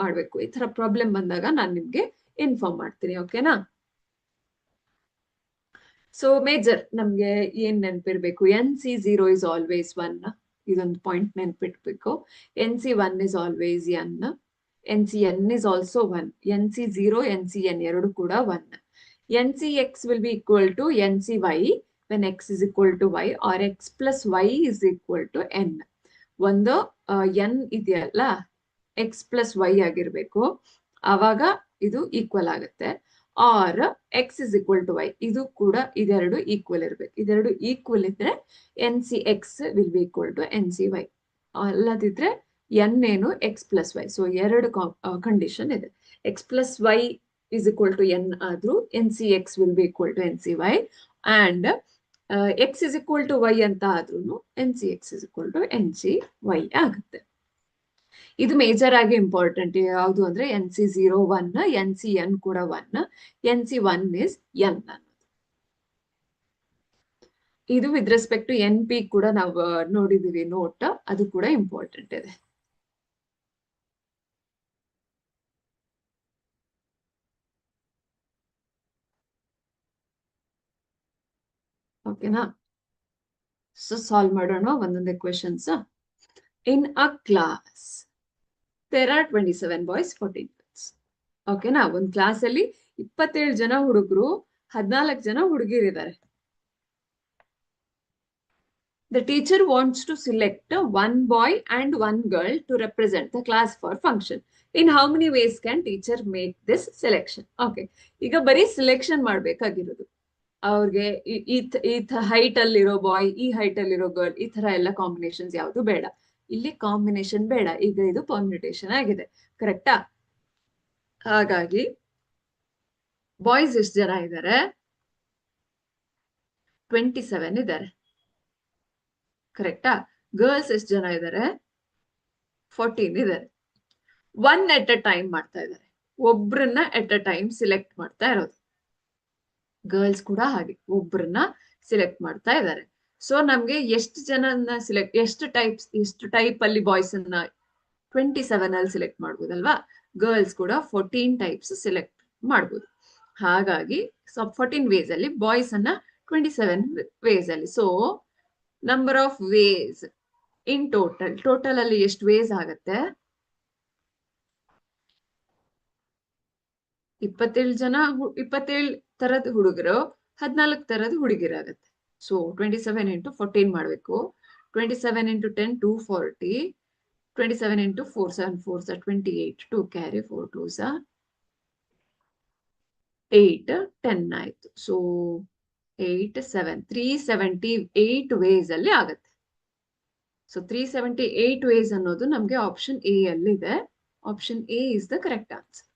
ಮಾಡ್ಬೇಕು. ಈ ತರ ಪ್ರಾಬ್ಲಮ್ ಬಂದಾಗ ನಾನು ನಿಮ್ಗೆ ಇನ್ಫಾರ್ಮ್ ಮಾಡ್ತೀನಿ, ಓಕೆನಾ? ಸೊ ಮೇಜರ್ ನಮ್ಗೆ ಏನ್ ನೆನ್ಪಿರ್ಬೇಕು? N C 0 is always 1. ಇದೊಂದು ಪಾಯಿಂಟ್ ನೆನ್ಪಿಟ್ಬೇಕು. N C 1 is always n. N C n is also 1. N C 0, n C n ಎರಡು ಕೂಡ 1. N C x will be equal to n C y when x is equal to y, or x plus y is equal to n. ಒಂದು n ಇದೆಯಲ್ಲ, x plus y ಆಗಿರ್ಬೇಕು, ಆವಾಗ ಇದು equal ಆಗುತ್ತೆ. R x is equal to y, ಇದು ಕೂಡ ಇದೆರಡು equal ಇರ್ಬೇಕು. ಇದೆರಡು ಈಕ್ವಲ್ ಇದ್ರೆ n C x will be equal to n C y. ಅಲ್ಲದಿದ್ರೆ ಎನ್ ಏನು? X plus y. ಸೊ ಎರಡು ಕಂಡೀಷನ್ ಇದೆ. X plus y is equal to n ಆದ್ರೂ n C x will be equal to n C y, and x is equal to y ಅಂತ ಆದ್ರೂ n C x is equal to n C y ಆಗುತ್ತೆ. ಇದು major ಆಗಿ important. ಯಾವುದು ಅಂದ್ರೆ n C 0 1, n C n ಕೂಡ 1, n C 1 is n ಅನ್ನೋದು. ಇದು with respect to n P ಕೂಡ ನಾವು ನೋಡಿದೀವಿ ನೋಟ್, ಅದು ಕೂಡ ಇಂಪಾರ್ಟೆಂಟ್ ಇದೆ. ಓಕೆನಾ? ಸೊ ಸಾಲ್ವ್ ಮಾಡೋಣ ಒಂದೊಂದೇ questions. In a class there are 27 boys 14 girls. ಓಕೆನಾ? ಒಂದು ಕ್ಲಾಸ್ ಅಲ್ಲಿ 27 ಜನ ಹುಡುಗರು, 14 ಜನ ಹುಡುಗಿರಿದ್ದಾರೆ. The teacher wants to select one boy and one girl to represent the class for function. In how many ways can teacher make this selection? Okay. ಈಗ ಬರೀ selection ಮಾಡ್ಬೇಕಾಗಿರೋದು. ಅವ್ರಿಗೆ ಈ ಹೈಟ್ ಅಲ್ಲಿರೋ ಬಾಯ್, ಈ ಹೈಟ್ ಅಲ್ಲಿರೋ ಗರ್ಲ್, ಈ ತರ ಎಲ್ಲ ಕಾಂಬಿನೇಷನ್ಸ್ ಯಾವುದು ಬೇಡ. ಇಲ್ಲಿ ಕಾಂಬಿನೇಷನ್ ಬೇಡ. ಈಗ ಇದು ಪರ್ಮ್ಯುಟೇಷನ್ ಆಗಿದೆ, ಕರೆಕ್ಟಾ? ಹಾಗಾಗಿ ಬಾಯ್ಸ್ ಎಷ್ಟು ಜನ ಇದ್ದಾರೆ? 27 ಇದ್ದಾರೆ, ಕರೆಕ್ಟಾ? ಗರ್ಲ್ಸ್ ಎಷ್ಟು ಜನ ಇದ್ದಾರೆ? 14 ಇದ್ದಾರೆ. ಒನ್ ಎಟ್ ಅ ಟೈಮ್ ಮಾಡ್ತಾ ಇದ್ದಾರೆ. ಒಬ್ರನ್ನ ಎಟ್ ಅ ಟೈಮ್ ಸಿಲೆಕ್ಟ್ ಮಾಡ್ತಾ ಇರೋದು. ಗರ್ಲ್ಸ್ ಕೂಡ ಹಾಗೆ ಒಬ್ರನ್ನ ಸಿಲೆಕ್ಟ್ ಮಾಡ್ತಾ ಇದ್ದಾರೆ. ಸೊ ನಮ್ಗೆ ಎಷ್ಟು ಜನನ್ನ ಸಿಲೆಕ್ಟ್, ಎಷ್ಟು ಟೈಪ್ ಅಲ್ಲಿ ಬಾಯ್ಸ್ ಅನ್ನ 27 ಅಲ್ಲಿ ಸಿಲೆಕ್ಟ್ ಮಾಡ್ಬೋದಲ್ವಾ? ಗರ್ಲ್ಸ್ ಕೂಡ 14 ಟೈಪ್ಸ್ ಸಿಲೆಕ್ಟ್ ಮಾಡ್ಬೋದು. ಹಾಗಾಗಿ 14 ವೇಸ್ ಅಲ್ಲಿ ಬಾಯ್ಸ್ ಅನ್ನ 27 ವೇಸ್ ಅಲ್ಲಿ. So number of ways in total ಅಲ್ಲಿ ಎಷ್ಟು ವೇಸ್ ಆಗತ್ತೆ? 27 ತರದ ಹುಡುಗರು, 14 ತರದ ಹುಡುಗಿರಾಗತ್ತೆ. ಸೊ 27 ಇಂಟು 14 ಮಾಡ್ಬೇಕು. 27 ಇಂಟು 10 240, 27 ಇಂಟು 4 7 4 28, 2 ಕ್ಯಾರಿ 4 2 8 10 ಆಯ್ತು. ಸೊ 8 7 378 ವೇಸ್ ಅಲ್ಲಿ ಆಗತ್ತೆ. ಸೊ 378 ವೇಸ್ ಅನ್ನೋದು ನಮ್ಗೆ ಆಪ್ಷನ್ ಎ ಅಲ್ಲಿ ಇದೆ. Option A is the correct answer.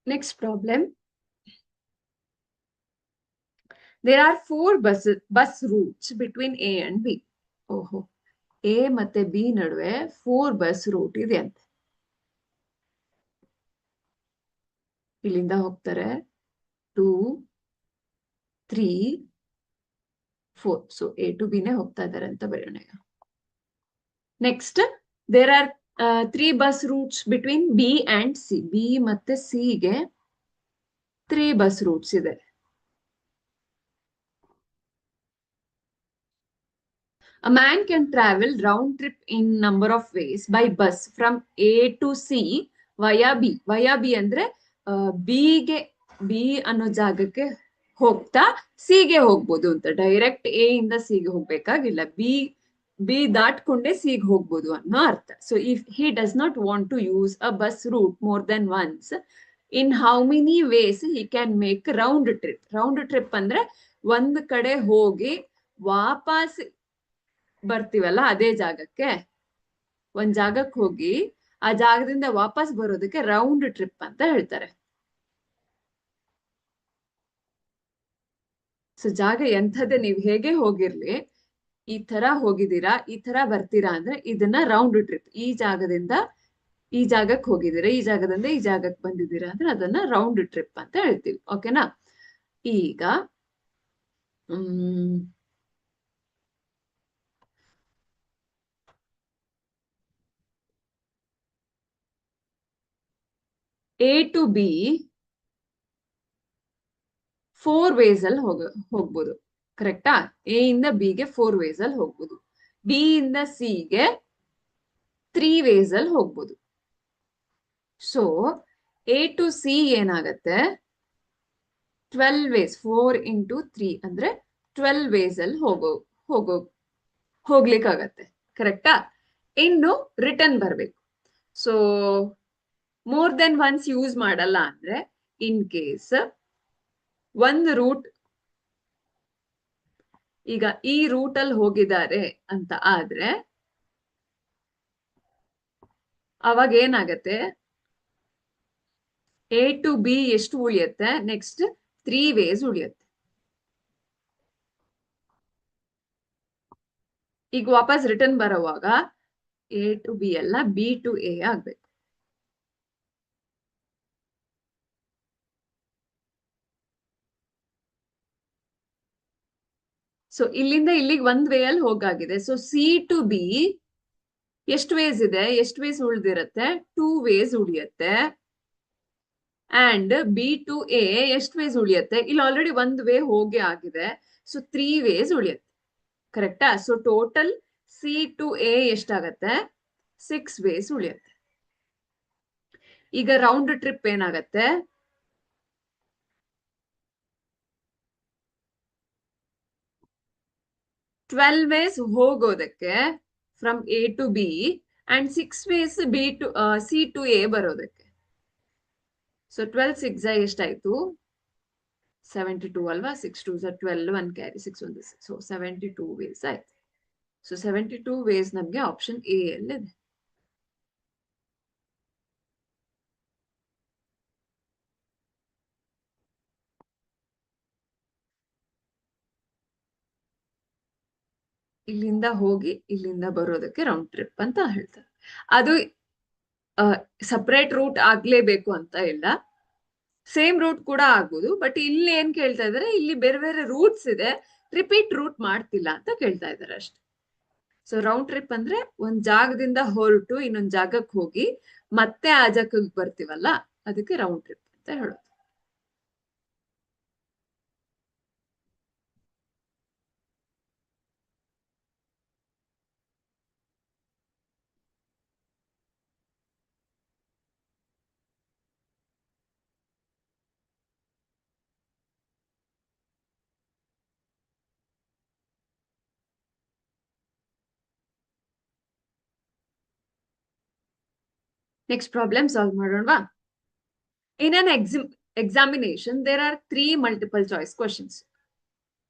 Next problem. There are 4 bus routes between A and B. ಓಹೋ, A ಮತ್ತೆ B ನಡುವೆ 4 ಬಸ್ ರೂಟ್ ಇದೆ ಅಂತೆ. ಇಲ್ಲಿಂದ ಹೋಗ್ತಾರೆ 2, 3, 4. ಸೊ A to B ನೇ ಹೋಗ್ತಾ ಇದ್ದಾರೆ ಅಂತ ಬರೆಯೋಣ. Next, there are 3 bus routes between B and C. B ಮತ್ತೆ C ಗೆ 3 ಬಸ್ ರೂಟ್ಸ್ ಇದೆ. A man can travel round trip in number of ways by bus from A to C via B. Via B ಅಂದ್ರೆ B ಅನ್ನೋ ಜಾಗಕ್ಕೆ ಹೋಗ್ತಾ C ಗೆ ಹೋಗ್ಬೋದು ಅಂತ. ಡೈರೆಕ್ಟ್ A ಇಂದ C ಗೆ ಹೋಗ್ಬೇಕಾಗಿಲ್ಲ. B ದಾಟ್ಕೊಂಡೆ C ಗೆ ಹೋಗ್ಬೋದು ಅನ್ನೋ ಅರ್ಥ. So if he does not want to use a bus route more than once, in how many ways he can make round trip? Round trip ಅಂದ್ರೆ ಒಂದ್ ಕಡೆ ಹೋಗಿ ವಾಪಸ್ ಬರ್ತೀವಲ್ಲ ಅದೇ ಜಾಗಕ್ಕೆ, ಒಂದ್ ಜಾಗಕ್ಕೆ ಹೋಗಿ ಆ ಜಾಗದಿಂದ ವಾಪಸ್ ಬರೋದಕ್ಕೆ ರೌಂಡ್ ಟ್ರಿಪ್ ಅಂತ ಹೇಳ್ತಾರೆ. ಸೊ ಜಾಗ ಎಂಥದ್ದೇ, ನೀವು ಹೇಗೆ ಹೋಗಿರ್ಲಿ, ಈ ತರ ಹೋಗಿದ್ದೀರಾ, ಈ ತರ ಬರ್ತೀರಾ ಅಂದ್ರೆ ಇದನ್ನ ರೌಂಡ್ ಟ್ರಿಪ್. ಈ ಜಾಗದಿಂದ ಈ ಜಾಗಕ್ಕೆ ಹೋಗಿದ್ದೀರಾ, ಈ ಜಾಗದಿಂದ ಈ ಜಾಗಕ್ಕೆ ಬಂದಿದ್ದೀರಾ ಅಂದ್ರೆ ಅದನ್ನ ರೌಂಡ್ ಟ್ರಿಪ್ ಅಂತ ಹೇಳ್ತೀವಿ. ಓಕೆನಾ? ಈಗ A to B 4 ways ಅಲ್ಲಿ ಹೋಗ್ಬೋದು. ಕರೆಕ್ಟಾ? A ಇಂದ B ಗೆ 4 ways ಅಲ್ಲಿ ಹೋಗ್ಬೋದು. B ಇಂದ C ಗೆ 3 ways ಅಲ್ಲಿ ಹೋಗ್ಬೋದು. ಸೊ A to C ಏನಾಗತ್ತೆ? 12 ways. 4 into 3 ಅಂದ್ರೆ 12 ways ಅಲ್ಲಿ ಹೋಗ್ಲಿಕ್ಕಾಗತ್ತೆ. ಕರೆಕ್ಟಾ? ಇನ್ನು ರಿಟರ್ನ್ ಬರ್ಬೇಕು. So more than once use ಮಾಡಲ್ಲ ಅಂದ್ರೆ, ಇನ್ ಕೇಸ್ ಒಂದು ರೂಟ್, ಈಗ ಈ ರೂಟ್ ಅಲ್ಲಿ ಹೋಗಿದ್ದಾರೆ ಅಂತ ಆದ್ರೆ ಅವಾಗ ಏನಾಗತ್ತೆ? A to B ಎಷ್ಟು ಉಳಿಯುತ್ತೆ? ನೆಕ್ಸ್ಟ್ 3 ways ಉಳಿಯುತ್ತೆ. ಈಗ ವಾಪಸ್ ರಿಟರ್ನ್ ಬರೋವಾಗ A to B ಅಲ್ಲ, B to A ಆಗ್ಬೇಕು. ಸೊ ಇಲ್ಲಿಂದ ಇಲ್ಲಿಗೆ ಒಂದ್ ವೇ ಅಲ್ಲಿ ಹೋಗಾಗಿದೆ. ಸೊ C to B ಎಷ್ಟು ವೇಸ್ ಇದೆ? ಎಷ್ಟು ವೇಸ್ ಉಳಿದಿರತ್ತೆ? 2 ways ಉಳಿಯತ್ತೆ. ಅಂಡ್ B to A ಎಷ್ಟು ವೇಸ್ ಉಳಿಯತ್ತೆ? ಇಲ್ಲಿ ಆಲ್ರೆಡಿ ಒಂದ್ ವೇ ಹೋಗಿ ಆಗಿದೆ. ಸೊ 3 ways ಉಳಿಯತ್ತೆ. ಕರೆಕ್ಟಾ? So total C to A ಎಷ್ಟಾಗತ್ತೆ? 6 ways ಉಳಿಯತ್ತೆ. ಈಗ ರೌಂಡ್ ಟ್ರಿಪ್ ಏನಾಗತ್ತೆ? ಟ್ವೆಲ್ವ್ ವೇಸ್ ಹೋಗೋದಕ್ಕೆ from A to B and 6 ways C to A ಬರೋದಕ್ಕೆ. ಸೊ 12 6 ಎಷ್ಟಾಯ್ತು? 72 ಅಲ್ವಾ? 6 2 12, 1 ಕ್ಯಾರಿ, 6 1 6. ಸೊ 72 ways ಆಯ್ತು. ಸೊ 72 ways ನಮ್ಗೆ ಆಪ್ಷನ್ A ಅಲ್ಲಿದೆ. ಇಲ್ಲಿಂದ ಹೋಗಿ ಇಲ್ಲಿಂದ ಬರೋದಕ್ಕೆ ರೌಂಡ್ ಟ್ರಿಪ್ ಅಂತ ಹೇಳ್ತಾರೆ. ಅದು ಸಪರೇಟ್ ರೂಟ್ ಆಗ್ಲೇಬೇಕು ಅಂತ ಇಲ್ಲ, ಸೇಮ್ ರೂಟ್ ಕೂಡ ಆಗ್ಬೋದು. ಬಟ್ ಇಲ್ಲಿ ಏನ್ ಕೇಳ್ತಾ ಇದಾರೆ, ಇಲ್ಲಿ ಬೇರೆ ಬೇರೆ ರೂಟ್ಸ್ ಇದೆ, ರಿಪೀಟ್ ರೂಟ್ ಮಾಡ್ತಿಲ್ಲ ಅಂತ ಕೇಳ್ತಾ ಇದಾರೆ ಅಷ್ಟೇ. ಸೊ ರೌಂಡ್ ಟ್ರಿಪ್ ಅಂದ್ರೆ ಒಂದ್ ಜಾಗದಿಂದ ಹೊರಟು ಇನ್ನೊಂದ್ ಜಾಗಕ್ಕೆ ಹೋಗಿ ಮತ್ತೆ ಆ ಜಾಗಕ್ಕೆ ಬರ್ತೀವಲ್ಲ, ಅದಕ್ಕೆ ರೌಂಡ್ ಟ್ರಿಪ್ ಅಂತ ಹೇಳೋದು. ನೆಕ್ಸ್ಟ್ ಪ್ರಾಬ್ಲಮ್ ಸಾಲ್ವ್ ಮಾಡೋಣವಾ? In an examination there are 3 multiple choice questions.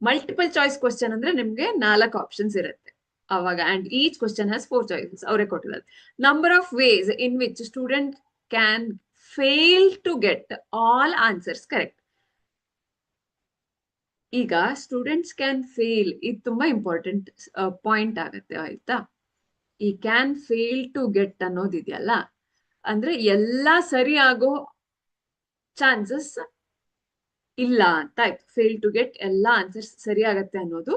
Multiple choice question ಅಂದ್ರೆ ನಿಮ್ಗೆ 4 ಆಪ್ಷನ್ಸ್ ಇರುತ್ತೆ ಅವಾಗ. And each question has 4 choices. ಅವರೇ ಕೊಟ್ಟಿದ್ದಾರೆ. Number of ways in which student can fail to get all answers correct. ಈಗ students can fail, ಇದು ತುಂಬಾ important point ಆಗತ್ತೆ ಆಯ್ತಾ. ಈ ಕ್ಯಾನ್ ಫೇಲ್ ಟು ಗೆಟ್ ಅನ್ನೋದಿದೆಯಲ್ಲ, ಅಂದ್ರೆ ಎಲ್ಲಾ ಸರಿ ಆಗೋ ಚಾನ್ಸಸ್ ಇಲ್ಲ ಅಂತ ಆಯ್ತು. ಫೇಲ್ ಟು ಗೆಟ್ ಎಲ್ಲಾ ಆನ್ಸರ್ಸ್ ಸರಿ ಆಗತ್ತೆ ಅನ್ನೋದು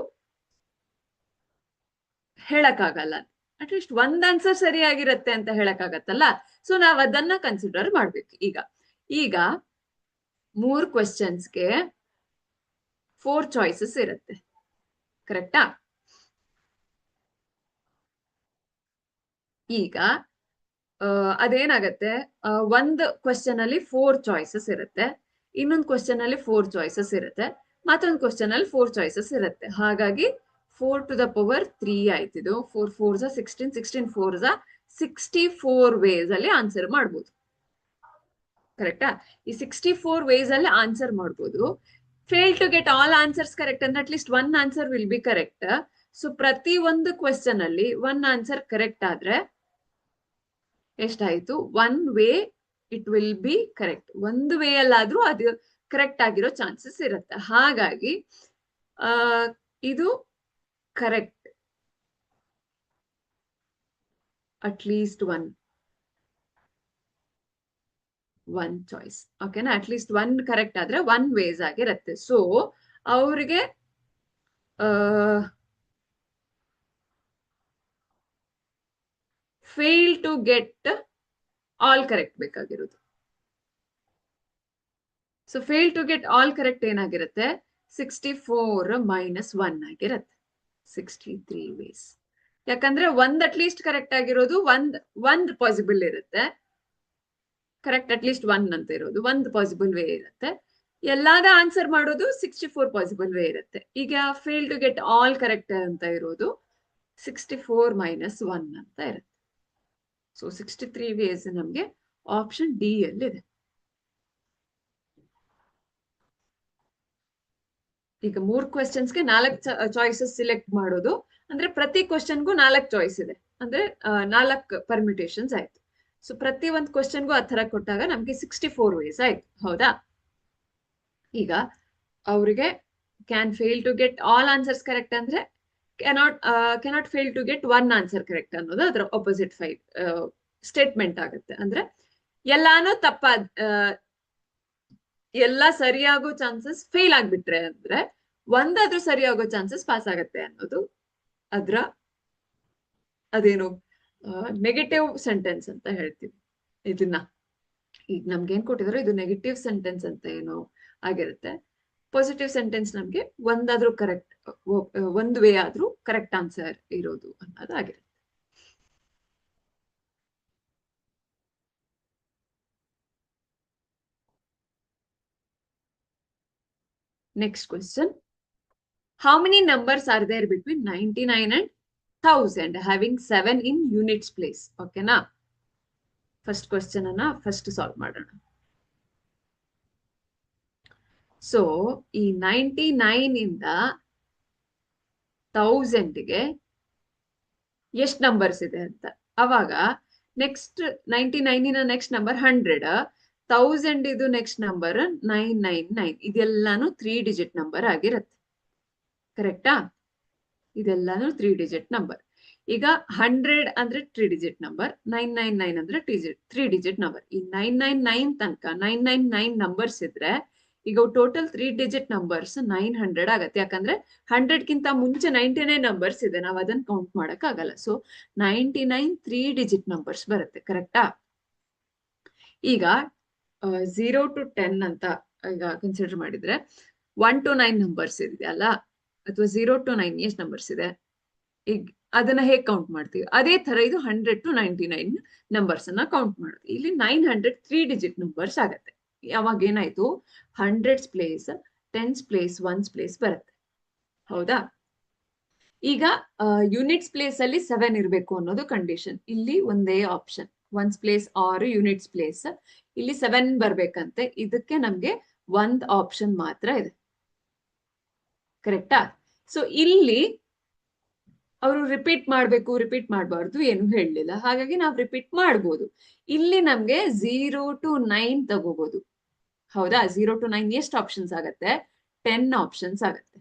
ಹೇಳಕ್ಕಾಗಲ್ಲ. ಅಟ್ಲೀಸ್ಟ್ ಒಂದ್ ಆನ್ಸರ್ ಸರಿಯಾಗಿರತ್ತೆ ಅಂತ ಹೇಳಕ್ಕಾಗತ್ತಲ್ಲ. ಸೊ ನಾವ್ ಅದನ್ನ ಕನ್ಸಿಡರ್ ಮಾಡ್ಬೇಕು. ಈಗ 3 ಕ್ವೆಶ್ಚನ್ಸ್ಗೆ 4 ಚಾಯ್ಸಸ್ ಇರುತ್ತೆ, ಕರೆಕ್ಟಾ? ಈಗ ಅದೇನಾಗತ್ತೆ, ಒಂದ್ ಕ್ವೆಶ್ಚನ್ ಅಲ್ಲಿ 4 ಚಾಯ್ಸಸ್ ಇರುತ್ತೆ, ಇನ್ನೊಂದು ಕ್ವೆಶ್ಚನ್ ಅಲ್ಲಿ 4 ಚಾಯ್ಸಸ್ ಇರುತ್ತೆ, ಮತ್ತೊಂದು ಕ್ವೆಶ್ಚನ್ ಅಲ್ಲಿ 4 ಚಾಯ್ಸಸ್ ಇರುತ್ತೆ. ಹಾಗಾಗಿ 4 to the power 3 ಆಯ್ತಿದು. 4 4s 16, 16 4s 64 ವೇಸ್ ಅಲ್ಲಿ ಆನ್ಸರ್ ಮಾಡ್ಬೋದು, ಕರೆಕ್ಟಾ? ಈ 64 ವೇಸ್ ಅಲ್ಲಿ ಆನ್ಸರ್ ಮಾಡ್ಬೋದು. Fail to get all answers correct ಅಂದ್ರೆ at least 1 answer will be correct. So ಪ್ರತಿ ಒಂದು ಕ್ವೆಶ್ಚನ್ ಅಲ್ಲಿ 1 ಆನ್ಸರ್ ಕರೆಕ್ಟ್ ಆದ್ರೆ ಎಷ್ಟಾಯ್ತು? 1 way it will be correct. ಒಂದು ವೇ ಅಲ್ಲಾದ್ರೂ ಅದು ಕರೆಕ್ಟ್ ಆಗಿರೋ ಚಾನ್ಸಸ್ ಇರುತ್ತೆ. ಹಾಗಾಗಿ ಇದು ಕರೆಕ್ಟ್, ಅಟ್ಲೀಸ್ಟ್ ಒನ್ ಚಾಯ್ಸ್, ಓಕೆನಾ? ಅಟ್ಲೀಸ್ಟ್ 1 ಕರೆಕ್ಟ್ ಆದ್ರೆ 1 ವೇಸ್ ಆಗಿರುತ್ತೆ. ಸೊ ಅವ್ರಿಗೆ fail to get all correct ಬೇಕಾಗಿರೋದು. So fail to get all correct ಏನಾಗಿರುತ್ತೆ? 64 - 1 ಆಗಿರುತ್ತೆ, 63 ವೇಸ್. ಯಾಕಂದ್ರೆ ಒಂದ್ ಅಟ್ಲೀಸ್ಟ್ ಕರೆಕ್ಟ್ ಆಗಿರೋದು ಒಂದ್ ಪಾಸಿಬಲ್ ಇರುತ್ತೆ, ಕರೆಕ್ಟ್ ಅಟ್ಲೀಸ್ಟ್ 1 ಅಂತ ಇರೋದು ಒಂದು ಪಾಸಿಬಲ್ ವೇ ಇರುತ್ತೆ. ಎಲ್ಲಾದ ಆನ್ಸರ್ ಮಾಡೋದು 64 ಪಾಸಿಬಲ್ ವೇ ಇರುತ್ತೆ. ಈಗ fail to get all correct ಅಂತ ಇರೋದು 64 - 1 ಅಂತ ಇರುತ್ತೆ. ಸೊ 63 ವೇಸ್ ನಮ್ಗೆ ಆಪ್ಷನ್ ಡಿ ಅಲ್ಲಿದೆ. ಈಗ 3 ಕ್ವೆಶ್ಚನ್ಸ್ಗೆ 4 ಚಾಯ್ಸಸ್ ಸಿಲೆಕ್ಟ್ ಮಾಡೋದು ಅಂದ್ರೆ ಪ್ರತಿ ಕ್ವೆಶ್ಚನ್ಗೂ 4 ಚಾಯ್ಸ್ ಇದೆ, ಅಂದ್ರೆ 4 ಪರ್ಮಿಟೇಷನ್ಸ್ ಆಯ್ತು. ಸೊ ಪ್ರತಿ ಒಂದು ಕ್ವೆಶ್ಚನ್ಗೂ ಆ ತರ ಕೊಟ್ಟಾಗ ನಮ್ಗೆ 64 ವೇಸ್ ಆಯ್ತು, ಹೌದಾ? ಈಗ ಅವ್ರಿಗೆ can fail to get all answers correct ಅಂದ್ರೆ cannot fail to get 1 answer correct ಅನ್ನೋದು ಅದರ ಆಪೋಸಿಟ್ ಸ್ಟೇಟ್ಮೆಂಟ್ ಆಗುತ್ತೆ. ಅಂದ್ರೆ ಎಲ್ಲಾನು ಎಲ್ಲ ಸರಿಯಾಗೋ ಚಾನ್ಸಸ್ ಫೇಲ್ ಆಗ್ಬಿಟ್ರೆ ಅಂದ್ರೆ ಒಂದಾದ್ರೂ ಸರಿಯಾಗೋ ಚಾನ್ಸಸ್ ಪಾಸ್ ಆಗತ್ತೆ ಅನ್ನೋದು ಅದೇನು ನೆಗೆಟಿವ್ ಸೆಂಟೆನ್ಸ್ ಅಂತ ಹೇಳ್ತೀವಿ ಇದನ್ನ. ಈಗ ನಮ್ಗೆ ಏನ್ ಕೊಟ್ಟಿದ್ರು, ಇದು ನೆಗೆಟಿವ್ ಸೆಂಟೆನ್ಸ್ ಅಂತ ಏನೋ ಆಗಿರುತ್ತೆ. ಪಾಸಿಟಿವ್ ಸೆಂಟೆನ್ಸ್ ನಮ್ಗೆ ಒಂದಾದ್ರೂ ಕರೆಕ್ಟ್, ಒಂದು ವೇ ಆದ್ರೂ ಕರೆಕ್ಟ್ ಆನ್ಸರ್ ಇರೋದು ಅನ್ನೋದಾಗಿರುತ್ತೆ. Next question, how many numbers are there between 99 and 1000 having 7 in units place? ಓಕೆನಾ? ಫಸ್ಟ್ ಕ್ವೆಶ್ಚನ್ ಅನ್ನ ಫಸ್ಟ್ ಸಾಲ್ವ್ ಮಾಡೋಣ. ಸೊ ಈ 99 ಇಂದ 1000ಗೆ ಎಷ್ಟು ನಂಬರ್ಸ್ ಇದೆ ಅಂತ. ಅವಾಗ ನೆಕ್ಸ್ಟ್ 99 ನೆಕ್ಸ್ಟ್ ನಂಬರ್ 100, 1000 ಇದು ನೆಕ್ಸ್ಟ್ ನಂಬರ್ 999. ಇದೆಲ್ಲಾನು 3 ಡಿಜಿಟ್ ನಂಬರ್ ಆಗಿರುತ್ತೆ, ಕರೆಕ್ಟಾ? ಇದೆಲ್ಲಾನು 3 ಡಿಜಿಟ್ ನಂಬರ್. ಈಗ 100 ಅಂದ್ರೆ 3 ಡಿಜಿಟ್ ನಂಬರ್, 999 ಅಂದ್ರೆ 3 ಡಿಜಿಟ್ ನಂಬರ್. ಈ 999 ತನಕ 999 ನಂಬರ್ಸ್ ಇದ್ರೆ ಈಗ ಟೋಟಲ್ 3 ಡಿಜಿಟ್ ನಂಬರ್ಸ್ 900 ಆಗತ್ತೆ. ಯಾಕಂದ್ರೆ 100ಗಿಂತ ಮುಂಚೆ 99 ನಂಬರ್ಸ್ ಇದೆ, ನಾವು ಅದನ್ನ ಕೌಂಟ್ ಮಾಡಕ್ ಆಗಲ್ಲ. ಸೊ 99 3 ಡಿಜಿಟ್ ನಂಬರ್ಸ್ ಬರುತ್ತೆ, ಕರೆಕ್ಟಾ? ಈಗ 0 to 10 ಅಂತ ಈಗ ಕನ್ಸಿಡರ್ ಮಾಡಿದ್ರೆ 1 to 9 ನಂಬರ್ಸ್ ಇದೆ ಅಲ್ಲ, ಅಥವಾ 0 to 9 ಎಷ್ಟು ನಂಬರ್ಸ್ ಇದೆ, ಈಗ ಅದನ್ನ ಹೇಗೆ ಕೌಂಟ್ ಮಾಡ್ತೀವಿ ಅದೇ ತರ ಇದು 100 to 99 ನಂಬರ್ಸ್ ಅನ್ನ ಕೌಂಟ್ ಮಾಡುತ್ತೆ. ಇಲ್ಲಿ 900 3 ಡಿಜಿಟ್ ನಂಬರ್ಸ್ ಆಗತ್ತೆ. ಯಾವಾಗ ಏನಾಯ್ತು, 100s place 10s place 1s place ಬರುತ್ತೆ, ಹೌದಾ? ಈಗ ಯೂನಿಟ್ಸ್ ಪ್ಲೇಸ್ ಅಲ್ಲಿ 7 ಇರಬೇಕು ಅನ್ನೋದು ಕಂಡೀಷನ್. ಇಲ್ಲಿ ಒಂದೇ option 1s place or units place, ಇಲ್ಲಿ 7 ಬರ್ಬೇಕಂತೆ. ಇದಕ್ಕೆ ನಮ್ಗೆ ಒಂದ್ ಆಪ್ಷನ್ ಮಾತ್ರ ಇದೆ, ಕರೆಕ್ಟಾ? ಸೊ ಇಲ್ಲಿ ಅವರು ರಿಪೀಟ್ ಮಾಡಬಾರ್ದು ಏನು ಹೇಳಲಿಲ್ಲ. ಹಾಗಾಗಿ ನಾವು ರಿಪೀಟ್ ಮಾಡ್ಬೋದು. ಇಲ್ಲಿ ನಮ್ಗೆ 0 to 9 ತಗೋಬಹುದು. ಹೌದಾ? 0 to 9 ಎಷ್ಟು ಆಪ್ಷನ್ಸ್ ಆಗತ್ತೆ? 10 ಆಪ್ಷನ್ಸ್ ಆಗತ್ತೆ.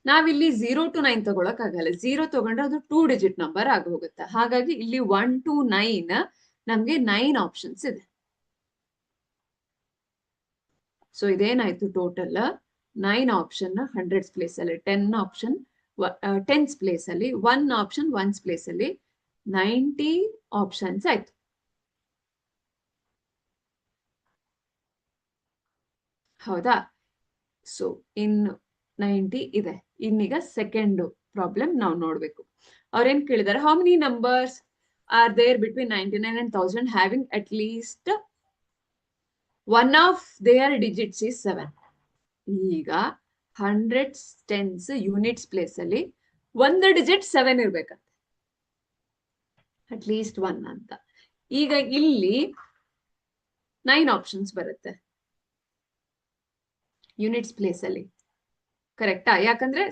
ನಾವಿಲ್ಲಿ 0 to 9 ತಗೊಳಕ್ ಆಗಲ್ಲ. 0 ತಗೊಂಡ್ರೆ ಅದು 2 ಡಿಜಿಟ್ ನಂಬರ್ ಆಗಿ ಹೋಗುತ್ತೆ. ಹಾಗಾಗಿ ಇಲ್ಲಿ 1 to 9 ನಮ್ಗೆ 9 ಆಪ್ಷನ್ಸ್ ಇದೆ. ಸೊ ಇದೇನಾಯ್ತು ಟೋಟಲ್ 9 ಆಪ್ಷನ್ ಹಂಡ್ರೆಡ್ಸ್ ಪ್ಲೇಸ್ ಅಲ್ಲಿ, 10 ಆಪ್ಷನ್ ಟೆನ್ಸ್ ಪ್ಲೇಸ್ ಅಲ್ಲಿ, 1 ಆಪ್ಷನ್ ಒನ್ಸ್ ಪ್ಲೇಸ್ ಅಲ್ಲಿ 90 ಆಪ್ಷನ್ಸ್ ಆಯ್ತು. ಹೌದಾ? ಸೊ ಇನ್ 90 ಇದೆ. ಇನ್ನೀಗ ಸೆಕೆಂಡ್ ಪ್ರಾಬ್ಲಮ್ ನಾವು ನೋಡ್ಬೇಕು. ಅವ್ರೇನ್ ಕೇಳಿದಾರೆ, how many numbers are there between 99 and 1000 having at least one of their digits is 7. ಈಗ ಹಂಡ್ರೆಡ್ಸ್ ಟೆನ್ಸ್ ಯೂನಿಟ್ಸ್ ಪ್ಲೇಸ್ ಅಲ್ಲಿ ಒಂದು ಡಿಜಿಟ್ 7 ಇರ್ಬೇಕಂತೆ, ಅಟ್ ಲೀಸ್ಟ್ 1 ಅಂತ. ಈಗ ಇಲ್ಲಿ 9 ಆಪ್ಷನ್ಸ್ ಬರುತ್ತೆ ಯೂನಿಟ್ಸ್ ಪ್ಲೇಸ್ ಅಲ್ಲಿ. ಕರೆಕ್ಟಾ? ಯಾಕಂದ್ರೆ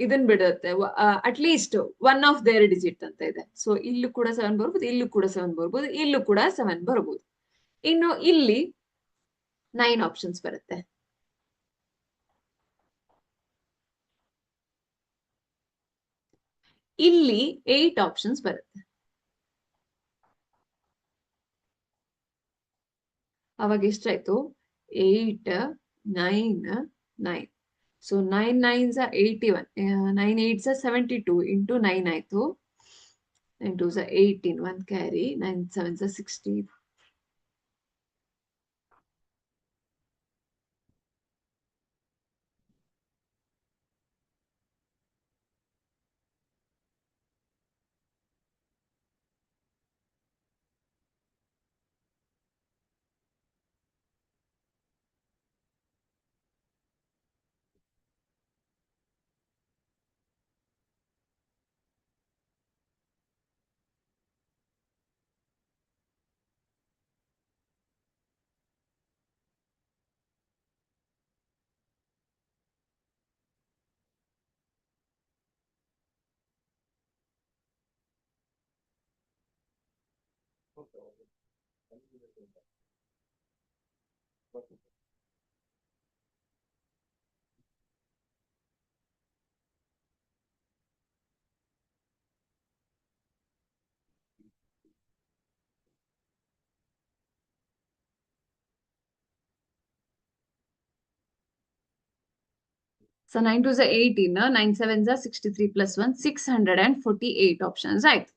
ಇದನ್ ಬಿಡುತ್ತೆ, at least one of there digit ಅಂತ ಇದೆ. ಸೊ ಇಲ್ಲೂ ಕೂಡ 7 ಬರ್ಬೋದು, ಇಲ್ಲೂ ಕೂಡ 7 ಬರ್ಬೋದು, ಇಲ್ಲೂ ಕೂಡ 7 ಬರ್ಬೋದು. ಇನ್ನು ಇಲ್ಲಿ 9 ಆಪ್ಷನ್ಸ್ ಬರುತ್ತೆ. ಇಲ್ಲಿ 8 ಆಪ್ಷನ್ಸ್ ಬರುತ್ತೆ. ಅವಾಗ ಎಷ್ಟಾಯ್ತು? 8, 9, 9. So 9 9s are 81, 9 8s are 72 into 9 ಆಯ್ತು. 9 2s are 18, 1 carry, 9 7s are 60. So 9 2s are 18, 9 7s are 63 plus 1, 648 options ಆಯ್ತು.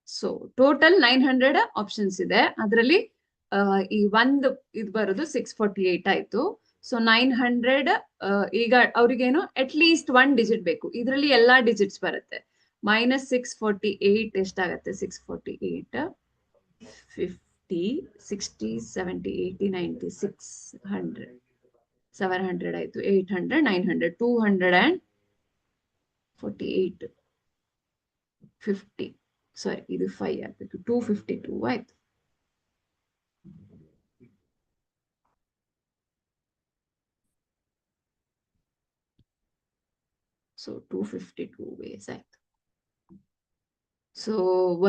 ಸೊ ಟೋಟಲ್ 900 ಆಪ್ಷನ್ಸ್ ಇದೆ. ಅದರಲ್ಲಿ ಈ ಒಂದು ಇದು ಬರೋದು 648 ಆಯ್ತು. ಸೊ 900 ಈಗ ಅವ್ರಿಗೇನು ಅಟ್ ಲೀಸ್ಟ್ 1 ಡಿಜಿಟ್ ಬೇಕು. ಇದರಲ್ಲಿ ಎಲ್ಲಾ ಡಿಜಿಟ್ಸ್ ಬರುತ್ತೆ. -648 ಎಷ್ಟಾಗತ್ತೆ? 648 50 60 70 80 90 600 700 ಆಯ್ತು, 800 900 248 50, ಸಾರಿ ಇದು 5 ಆಗ್ಬೇಕು, 252 ಆಯ್ತು. ಸೊ 252 ವೇಸ್ ಆಯ್ತು. ಸೊ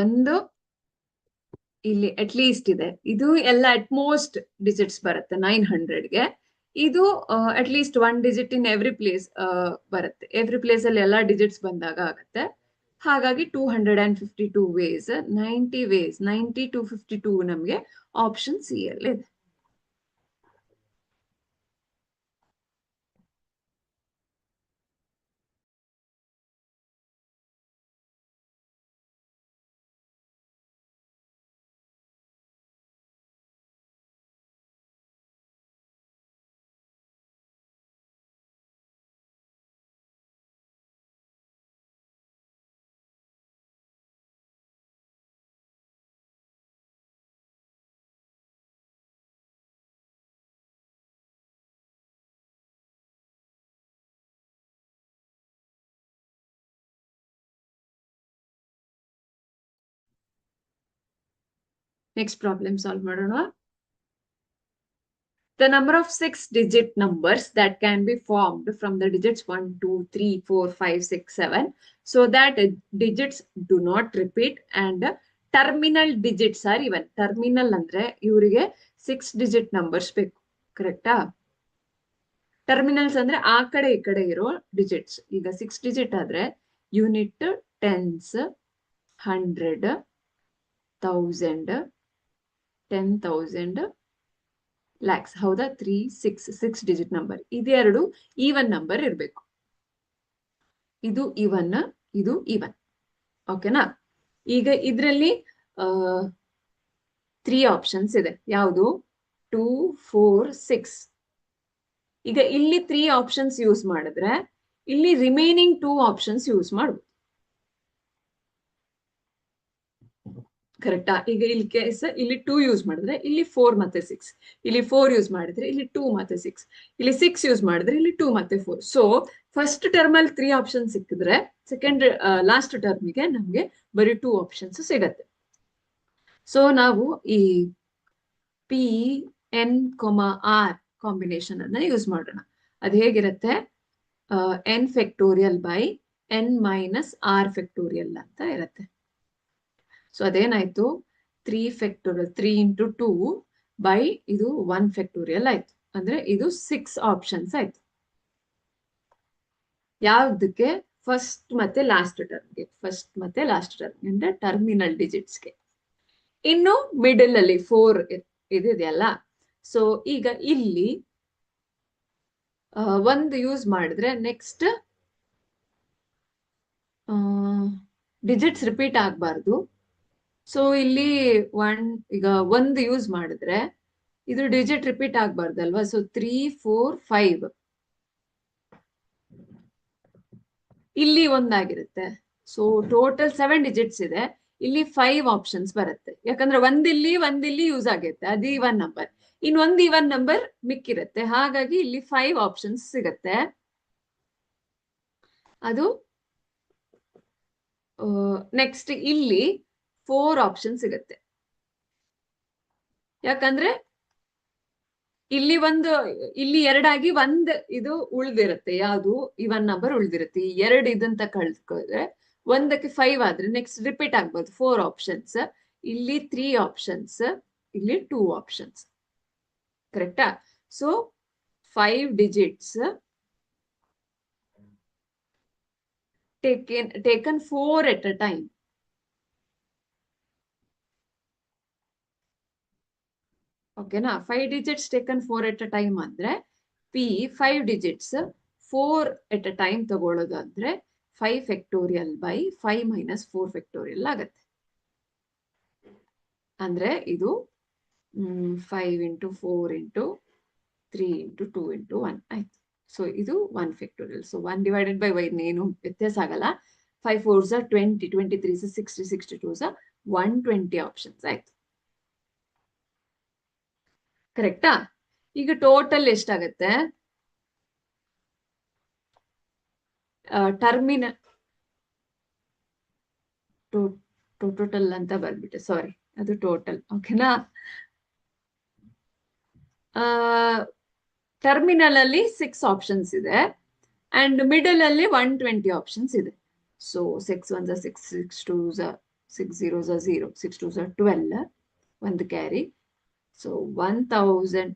ಒಂದು ಇಲ್ಲಿ ಅಟ್ ಲೀಸ್ಟ್ ಇದೆ, ಇದು ಎಲ್ಲ ಅಟ್ ಮೋಸ್ಟ್ ಡಿಜಿಟ್ಸ್ ಬರುತ್ತೆ 900ಗೆ. ಇದು at least 1 digit in every place ಬರುತ್ತೆ. ಎವ್ರಿ ಪ್ಲೇಸ್ ಅಲ್ಲಿ ಎಲ್ಲಾ ಡಿಜಿಟ್ಸ್ ಬಂದಾಗ ಆಗುತ್ತೆ. ಹಾಗಾಗಿ 252 ವೇಸ್, 90 ವೇಸ್, 90 to 52 ನಮ್ಗೆ ಆಪ್ಷನ್ ಸಿ ಅಲ್ಲಿ ಇದೆ. ನೆಕ್ಸ್ಟ್ ಪ್ರಾಬ್ಲಮ್ ಸಾಲ್ವ್ ಮಾಡೋಣ. The number of 6-digit numbers that can be formed from the digits 1, 2, 3, 4, 5, 6, 7 so that digits do not repeat and terminal digits are even. Terminal ಅಂದ್ರೆ ಇವರಿಗೆ 6-digit numbers ಬೇಕು. ಕರೆಕ್ಟಾ? Terminals ಅಂದ್ರೆ ಆ ಕಡೆ ಈ ಕಡೆ ಇರೋ ಡಿಜಿಟ್ಸ್. ಈಗ 6 digit ಆದ್ರೆ ಯೂನಿಟ್, ಟೆನ್ಸ್, 100, 1000, 10,000, ಲ್ಯಾಕ್ಸ್. ಹೌದಾ? 3, 6 digit ನಂಬರ್. ಇದೆರಡು ಈವನ್ ನಂಬರ್ ಇರಬೇಕು. ಇದು ಇವನ್, ಇದು ಇವನ್. ಓಕೆನಾ? ಈಗ ಇದರಲ್ಲಿ 3 ಆಪ್ಷನ್ಸ್ ಇದೆ. ಯಾವುದು? 2, 4, 6. ಈಗ ಇಲ್ಲಿ 3 ಆಪ್ಷನ್ಸ್ ಯೂಸ್ ಮಾಡಿದ್ರೆ ಇಲ್ಲಿ ರಿಮೈನಿಂಗ್ 2 ಆಪ್ಷನ್ಸ್ ಯೂಸ್ ಮಾಡ್ಬೋದು. ಕರೆಕ್ಟಾ? ಈಗ ಇಲ್ಲಿ ಕೇಸ್ ಇಲ್ಲಿ 2 ಯೂಸ್ ಮಾಡಿದ್ರೆ ಇಲ್ಲಿ 4 ಮತ್ತೆ 6, ಇಲ್ಲಿ 4 ಯೂಸ್ ಮಾಡಿದ್ರೆ ಇಲ್ಲಿ 2 ಮತ್ತೆ 6, ಇಲ್ಲಿ 6 ಯೂಸ್ ಮಾಡಿದ್ರೆ ಇಲ್ಲಿ 2 ಮತ್ತೆ 4. ಸೊ ಫಸ್ಟ್ ಟರ್ಮ್ ಅಲ್ಲಿ 3 ಆಪ್ಷನ್ ಸಿಕ್ಕಿದ್ರೆ ಸೆಕೆಂಡ್ ಲಾಸ್ಟ್ ಟರ್ಮಿಗೆ ನಮ್ಗೆ ಬರೀ 2 ಆಪ್ಷನ್ಸ್ ಸಿಗತ್ತೆ. ಸೊ ನಾವು ಈ ಪಿ ಎನ್ ಆರ್ ಕಾಂಬಿನೇಷನ್ ಅನ್ನ ಯೂಸ್ ಮಾಡೋಣ. ಅದು ಹೇಗಿರುತ್ತೆ? N factorial by n minus r factorial ಅಂತ ಇರುತ್ತೆ. ಸೊ ಅದೇನಾಯ್ತು? 3 ಫ್ಯಾಕ್ಟೋರಿಯಲ್ 3 into 2 ಬೈ ಇದು 1 ಫ್ಯಾಕ್ಟೋರಿಯಲ್ ಆಯ್ತು. ಅಂದ್ರೆ ಇದು 6 ಆಪ್ಷನ್ಸ್ ಆಯ್ತು. ಯಾವ್ದಕ್ಕೆ? ಫಸ್ಟ್ ಮತ್ತೆ ಲಾಸ್ಟ್ ಟರ್ಮ್ಗೆ. ಫಸ್ಟ್ ಮತ್ತೆ ಲಾಸ್ಟ್ ಟರ್ಮ್ ಅಂದ್ರೆ ಟರ್ಮಿನಲ್ ಡಿಜಿಟ್ಸ್ಗೆ. ಇನ್ನು ಮಿಡಲ್ ಅಲ್ಲಿ 4 ಇದೆಯಲ್ಲ. ಸೊ ಈಗ ಇಲ್ಲಿ ಒಂದು ಯೂಸ್ ಮಾಡಿದ್ರೆ ನೆಕ್ಸ್ಟ್ ಡಿಜಿಟ್ಸ್ ರಿಪೀಟ್ ಆಗ್ಬಾರ್ದು. ಸೊ ಇಲ್ಲಿ ಈಗ ಒಂದು ಯೂಸ್ ಮಾಡಿದ್ರೆ ಇದು ಡಿಜಿಟ್ ರಿಪೀಟ್ ಆಗ್ಬಾರ್ದಲ್ವಾ? ಸೊ 3, 4, 5 ಇಲ್ಲಿ ಒಂದಾಗಿರುತ್ತೆ. ಸೊ ಟೋಟಲ್ 7 ಡಿಜಿಟ್ಸ್ ಇದೆ. ಇಲ್ಲಿ 5 ಆಪ್ಷನ್ಸ್ ಬರುತ್ತೆ. ಯಾಕಂದ್ರೆ ಒಂದಿಲ್ಲಿ ಯೂಸ್ ಆಗುತ್ತೆ, ಅದು ಇವನ್ ನಂಬರ್. ಇನ್ನೊಂದು ಇವನ್ ನಂಬರ್ ಮಿಕ್ಕಿರುತ್ತೆ. ಹಾಗಾಗಿ ಇಲ್ಲಿ 5 ಆಪ್ಷನ್ಸ್ ಸಿಗತ್ತೆ. ಅದು ನೆಕ್ಸ್ಟ್ ಇಲ್ಲಿ 4 ಆಪ್ಷನ್ ಸಿಗತ್ತೆ. ಯಾಕಂದ್ರೆ ಇಲ್ಲಿ ಎರಡಾಗಿ ಒಂದ್ ಇದು ಉಳ್ದಿರುತ್ತೆ. ಯಾವುದು? ಇವನ್ ನಂಬರ್ ಉಳ್ದಿರುತ್ತೆ. ಈ 2 ಇದಂತ ಕಳ್ಕೊಂಡ್ರೆ ಒಂದಕ್ಕೆ 5 ಆದ್ರೆ ನೆಕ್ಸ್ಟ್ ರಿಪೀಟ್ ಆಗ್ಬೋದು. 4 ಆಪ್ಷನ್ಸ್, ಇಲ್ಲಿ 3 ಆಪ್ಷನ್ಸ್, ಇಲ್ಲಿ 2 ಆಪ್ಷನ್ಸ್. ಕರೆಕ್ಟಾ? So 5 digits taken 4 at a time. ಓಕೆನಾ? 5 digits taken 4 at a time ಅಂದ್ರೆ P 5 digits 4 at a time ತಗೊಳ್ಳೋದು ಅಂದ್ರೆ 5 ಫ್ಯಾಕ್ಟೋರಿಯಲ್ ಬೈ 5 ಮೈನಸ್ 4 ಫ್ಯಾಕ್ಟೋರಿಯಲ್ ಆಗತ್ತೆ. ಅಂದ್ರೆ ಇದು 5 into 4 into 3 into 2 into 1 ಆಯ್ತು. ಸೊ ಇದು 1 factorial. So 1 divided by y ಏನು ವ್ಯತ್ಯಾಸ ಆಗಲ್ಲ. 5 4s are 20, 23s are 60, 62s are 120 options ಆಯ್ತು. ಕರೆಕ್ಟಾ? ಈಗ ಟೋಟಲ್ ಎಷ್ಟಾಗತ್ತೆ? ಟರ್ಮಿನಲ್ ಟೋಟಲ್ ಅಂತ ಬರ್ಬಿಟ್ಟೆ, ಸಾರಿ, ಅದು ಟೋಟಲ್. ಓಕೆನಾ? ಟರ್ಮಿನಲ್ ಅಲ್ಲಿ 6 ಆಪ್ಷನ್ಸ್ ಇದೆ ಅಂಡ್ ಮಿಡಲ್ ಅಲ್ಲಿ 120 ಆಪ್ಷನ್ಸ್ ಇದೆ. So 6 1s are 6, 6 2s are 6 0s are 0, 6 2s are 12, ಒಂದು carry. So 1000,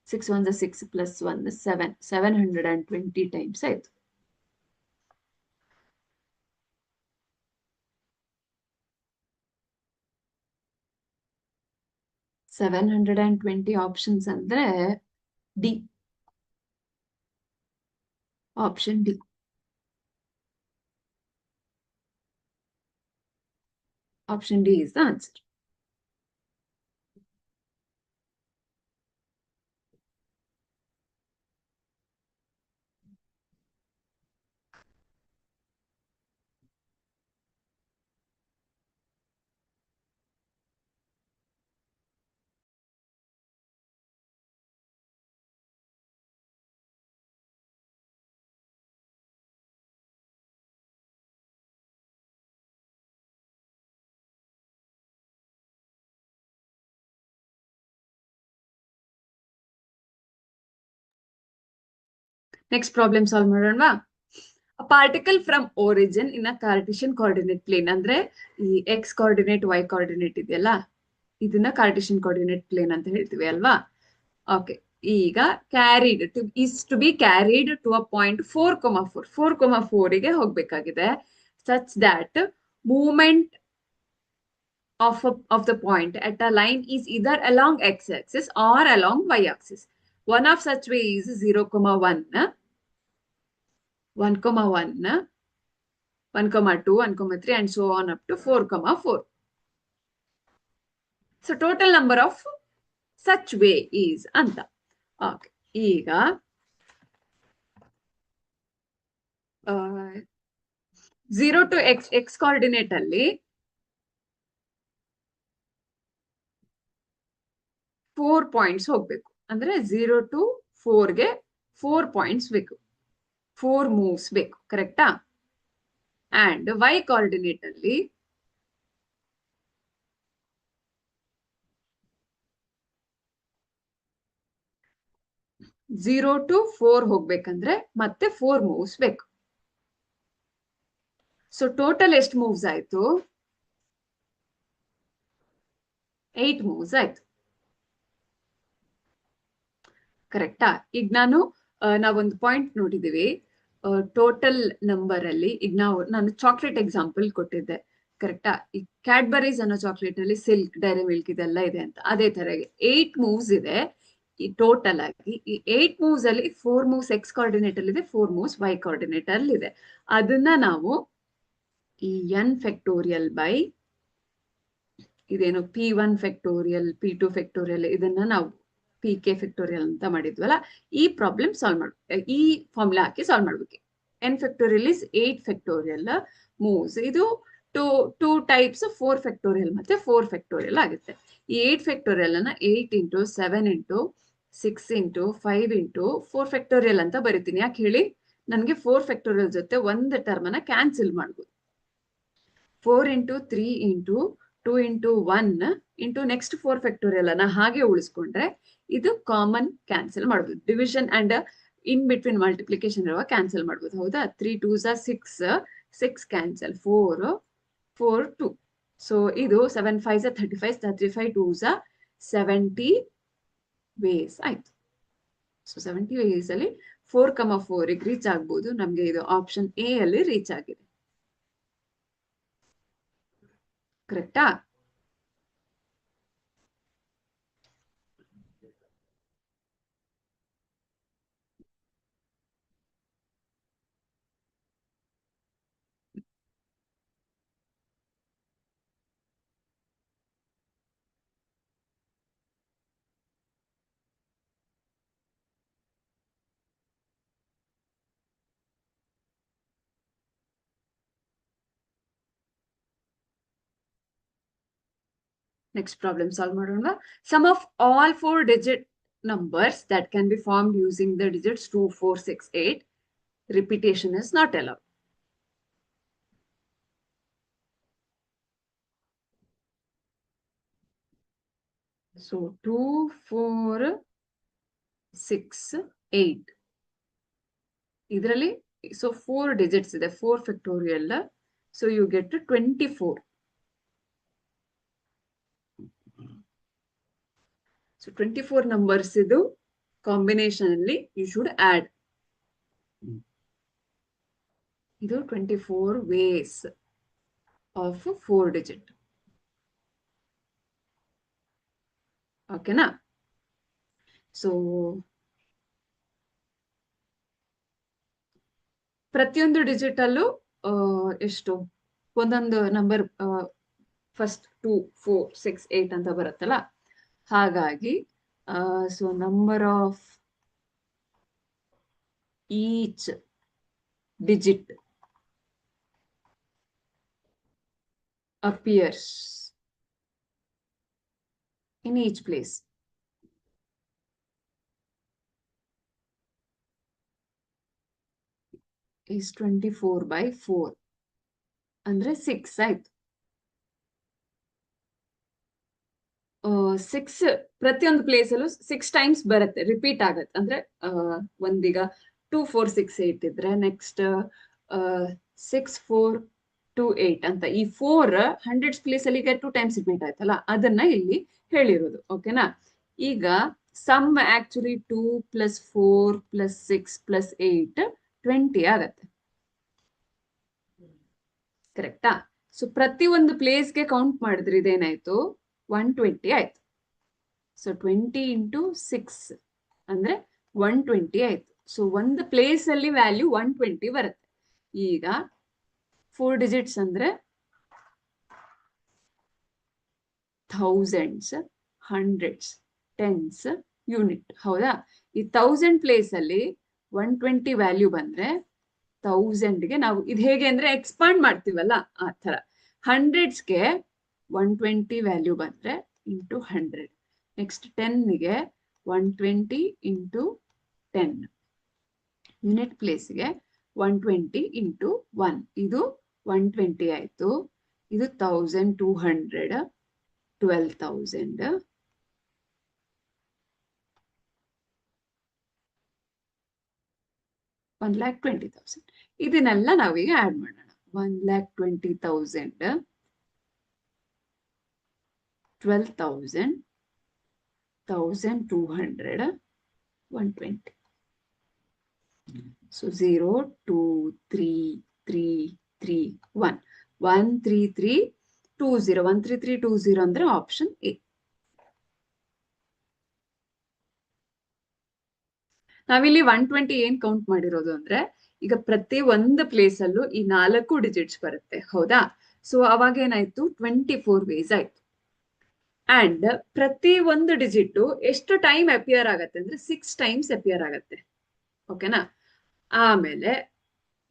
6 1s are 6 plus 1 7, 720 times ಆಯ್ತು. ಸೆವೆನ್ 720 ಆಪ್ಷನ್ಸ್ ಅಂದ್ರೆ D, option D. Option D is the answer. Next problem solve ಮಾಡೋಣವಾ? Particle from origin in a Cartesian coordinate plane, ಅಂದ್ರೆ ಈ X coordinate Y coordinate ಇದೆಯಲ್ಲ, ಇದನ್ನ Cartesian coordinate plane ಅಂತ ಹೇಳ್ತೀವಿ ಅಲ್ವಾ? ಓಕೆ, ಈಗ carried to be carried to a point 4,4 ಗೆ ಹೋಗ್ಬೇಕಾಗಿದೆ, such that movement of the point at a line is either along x-axis or along y-axis. One of such way is 0,1, 1,1, 1,2, 1,3 and so on up to 4,4. So total number of such way is anta. Okay, ಈಗ 0 to x coordinate ಅಲ್ಲಿ 4 points ಹೋಗ್ಬೇಕು, ಅಂದ್ರೆ 0 to 4 ಗೆ 4 points ಬೇಕು, 4 moves ಬೇಕು, ಕರೆಕ್ಟಾ? And y coordinate ಅಲ್ಲಿ 0 to 4 ಹೋಗ್ಬೇಕಂದ್ರೆ ಮತ್ತೆ 4 ಮೂವ್ಸ್ ಬೇಕು. ಸೊ ಟೋಟಲ್ ಎಷ್ಟು ಮೂವ್ಸ್ ಆಯ್ತು? 8 ಮೂವ್ಸ್ ಆಯ್ತು, ಕರೆಕ್ಟಾ? ಈಗ ನಾವೊಂದು ಪಾಯಿಂಟ್ ನೋಡಿದೀವಿ ಟೋಟಲ್ ನಂಬರ್ ಅಲ್ಲಿ. ಈಗ ನಾನು ಚಾಕ್ಲೇಟ್ ಎಕ್ಸಾಂಪಲ್ ಕೊಟ್ಟಿದ್ದೆ, ಕರೆಕ್ಟಾ? ಈ ಕ್ಯಾಡ್ಬರೀಸ್ ಅನ್ನೋ ಚಾಕ್ಲೇಟ್ ಅಲ್ಲಿ ಸಿಲ್ಕ್, ಡೈರಿ ಮಿಲ್ಕ್ ಇದೆಲ್ಲ ಇದೆ ಅಂತ. ಅದೇ ತರ 8 ಮೂವ್ಸ್ ಇದೆ ಈ ಟೋಟಲ್ ಆಗಿ. ಈ 8 ಮೂವ್ಸ್ ಅಲ್ಲಿ 4 ಮೂವ್ಸ್ ಎಕ್ಸ್ ಕೋಆರ್ಡಿನೇಟ್ ಅಲ್ಲಿ ಇದೆ, 4 ಮೂವ್ಸ್ ವೈ ಕೋಆರ್ಡಿನೇಟ್ ಅಲ್ಲಿ ಇದೆ. ಅದನ್ನ ನಾವು ಈ n ಫ್ಯಾಕ್ಟೋರಿಯಲ್ ಬೈ ಇದೇನು p1 ಫ್ಯಾಕ್ಟೋರಿಯಲ್, p2 ಫ್ಯಾಕ್ಟೋರಿಯಲ್, ಇದನ್ನ ನಾವು pk ಫ್ಯಾಕ್ಟೋರಿಯಲ್ ಅಂತ ಮಾಡಿದ್ವಲ್ಲ, ಈ ಪ್ರಾಬ್ಲಮ್ ಸಾಲ್ವ್ ಈ ಫಾರ್ಮುಲಾ ಹಾಕಿ ಸಾಲ್ವ್ ಮಾಡ್ಬೇಕು. n factorial is 8 factorial moves. ಇದು ಟೂ ಟೈಪ್ಸ್ 4 ಫ್ಯಾಕ್ಟೋರಿಯಲ್ ಮತ್ತೆ 4 ಫ್ಯಾಕ್ಟೋರಿಯಲ್ ಆಗುತ್ತೆ. ಈ 8 ಫ್ಯಾಕ್ಟೋರಿಯಲ್ ಅನ್ನ 8 into 7 into 6 into 5 into 4 factorial ಅಂತ ಬರೀತೀನಿ. ಯಾಕೆ ಹೇಳಿ? ನನಗೆ 4 ಫ್ಯಾಕ್ಟೋರಿಯಲ್ ಜೊತೆ ಒಂದು ಟರ್ಮ್ ಅನ್ನ ಕ್ಯಾನ್ಸಲ್ ಮಾಡ್ಬೋದು. 4 into 3 into 2 into 1 into next 4 factorial ಅನ್ನ ಹಾಗೆ ಉಳಿಸ್ಕೊಂಡ್ರೆ ಇದು ಕಾಮನ್ ಕ್ಯಾನ್ಸಲ್ ಮಾಡ್ಬೋದು. Division and in between multiplication ಇರುವ ಕ್ಯಾನ್ಸಲ್ ಮಾಡ್ಬೋದು, ಹೌದಾ? 3 2s 6 ಕ್ಯಾನ್ಸಲ್, 4 4 2. ಸೊ ಇದು 7 5s 35, 35 2s 70 ವೇಸ್ ಆಯ್ತು. ಸೊ 70 ವೇಸ್ ಅಲ್ಲಿ 4,4 ರೀಚ್ ಆಗ್ಬೋದು. ನಮ್ಗೆ ಇದು ಆಪ್ಷನ್ ಎ ಅಲ್ಲಿ ರೀಚ್ ಆಗಿದೆ, ಕರೆಕ್ಟಾ? Next problem solve ಮಾಡೋಣ. Sum of all 4 digit numbers that can be formed using the digits 2 4 6 8. Repetition is not allowed. So 2 4 6 8 ಇದರಲ್ಲಿ so 4 digits ಇದೆ, 4 factorial, so you get to 24. So 24 numbers ಇದು combination ಅಲ್ಲಿ you should add. ಇದು 24 ways of 4 digit. ಓಕೆನಾ? So ಪ್ರತಿಯೊಂದು digit ಅಲ್ಲೂ ಎಷ್ಟು ಒಂದೊಂದು ನಂಬರ್ ಫಸ್ಟ್ 2 4 6 8 ಅಂತ ಬರುತ್ತಲ್ಲ, ಹಾಗಾಗಿ so number of each digit appears in each place is 24 by 4 ಅಂದ್ರೆ 6 ಆಯ್ತು. 6 ಪ್ರತಿಯೊಂದು ಪ್ಲೇಸ್ ಅಲ್ಲೂ 6 ಟೈಮ್ಸ್ ಬರುತ್ತೆ, ರಿಪೀಟ್ ಆಗತ್ತೆ. ಅಂದ್ರೆ ಒಂದೀಗ 2468 ಇದ್ರೆ ನೆಕ್ಸ್ಟ್ 6428 ಅಂತ ಈ 4 ಹಂಡ್ರೆಡ್ಸ್ ಪ್ಲೇಸ್ ಅಲ್ಲಿ ಈಗ 2 ಟೈಮ್ಸ್ ರಿಪೀಟ್ ಆಯ್ತಲ್ಲ ಅದನ್ನ ಇಲ್ಲಿ ಹೇಳಿರೋದು. ಓಕೆನಾ? ಈಗ ಸಮ್ ಆಕ್ಚುಲಿ 2 + 4 + 6 + 8 20 ಆಗತ್ತೆ. ಕರೆಕ್ಟಾ? ಸೊ ಪ್ರತಿ ಒಂದು ಪ್ಲೇಸ್ಗೆ ಕೌಂಟ್ ಮಾಡಿದ್ರೆ ಇದೇನಾಯ್ತು 120 ಆಯ್ತು. ಸೊ 20 × 6 ಅಂದ್ರೆ 120 ಆಯ್ತು. ಸೊ ಒಂದು ಪ್ಲೇಸ್ ಅಲ್ಲಿ ವ್ಯಾಲ್ಯೂ 120 ಬರುತ್ತೆ. ಈಗ 4 ಡಿಜಿಟ್ಸ್ ಅಂದ್ರೆ ಥೌಸಂಡ್ಸ್, ಹಂಡ್ರೆಡ್ಸ್, ಟೆನ್ಸ್, ಯೂನಿಟ್. ಹೌದಾ? ಈ 1000 ಪ್ಲೇಸ್ ಅಲ್ಲಿ 120 ವ್ಯಾಲ್ಯೂ ಬಂದ್ರೆ 1000ಗೆ ನಾವು ಇದು ಹೇಗೆ ಅಂದ್ರೆ ಎಕ್ಸ್ಪಾಂಡ್ ಮಾಡ್ತೀವಲ್ಲ ಆ ತರ. ಹಂಡ್ರೆಡ್ಸ್ಗೆ 120 ವ್ಯಾಲ್ಯೂ ಬಂದ್ರೆ ಇಂಟು 100. ನೆಕ್ಸ್ಟ್ 10ಗೆ 120 × 10. ಯೂನಿಟ್ ಪ್ಲೇಸ್ಗೆ 120 × 1. ಇದು 120 ಆಯ್ತು. ಇದು 1200, 12,000, 1,20,000. ಇದನ್ನೆಲ್ಲ ನಾವೀಗ ಆಡ್ ಮಾಡೋಣ. 1,20,000, 12,000, 1,200, 120. So 0, 2, 3, 3, 3, 1. 13320. 13320 ಅಂದ್ರೆ ಆಪ್ಷನ್ ಎ. ನಾವಿಲ್ಲಿ 120 ಏನ್ ಕೌಂಟ್ ಮಾಡಿರೋದು ಅಂದ್ರೆ ಈಗ ಪ್ರತಿ ಒಂದು ಪ್ಲೇಸ್ ಅಲ್ಲೂ ಈ 4 ಡಿಜಿಟ್ಸ್ ಬರುತ್ತೆ. ಹೌದಾ? ಸೊ ಅವಾಗ ಏನಾಯ್ತು 24 ವೇಸ್ ಆಯ್ತು. ಅಂಡ್ ಪ್ರತಿ ಒಂದು ಡಿಜಿಟ್ ಎಷ್ಟು ಟೈಮ್ ಅಪಿಯರ್ ಆಗತ್ತೆ ಅಂದ್ರೆ 6 ಟೈಮ್ಸ್ ಅಪಿಯರ್ ಆಗತ್ತೆ. ಓಕೆನಾ? ಆಮೇಲೆ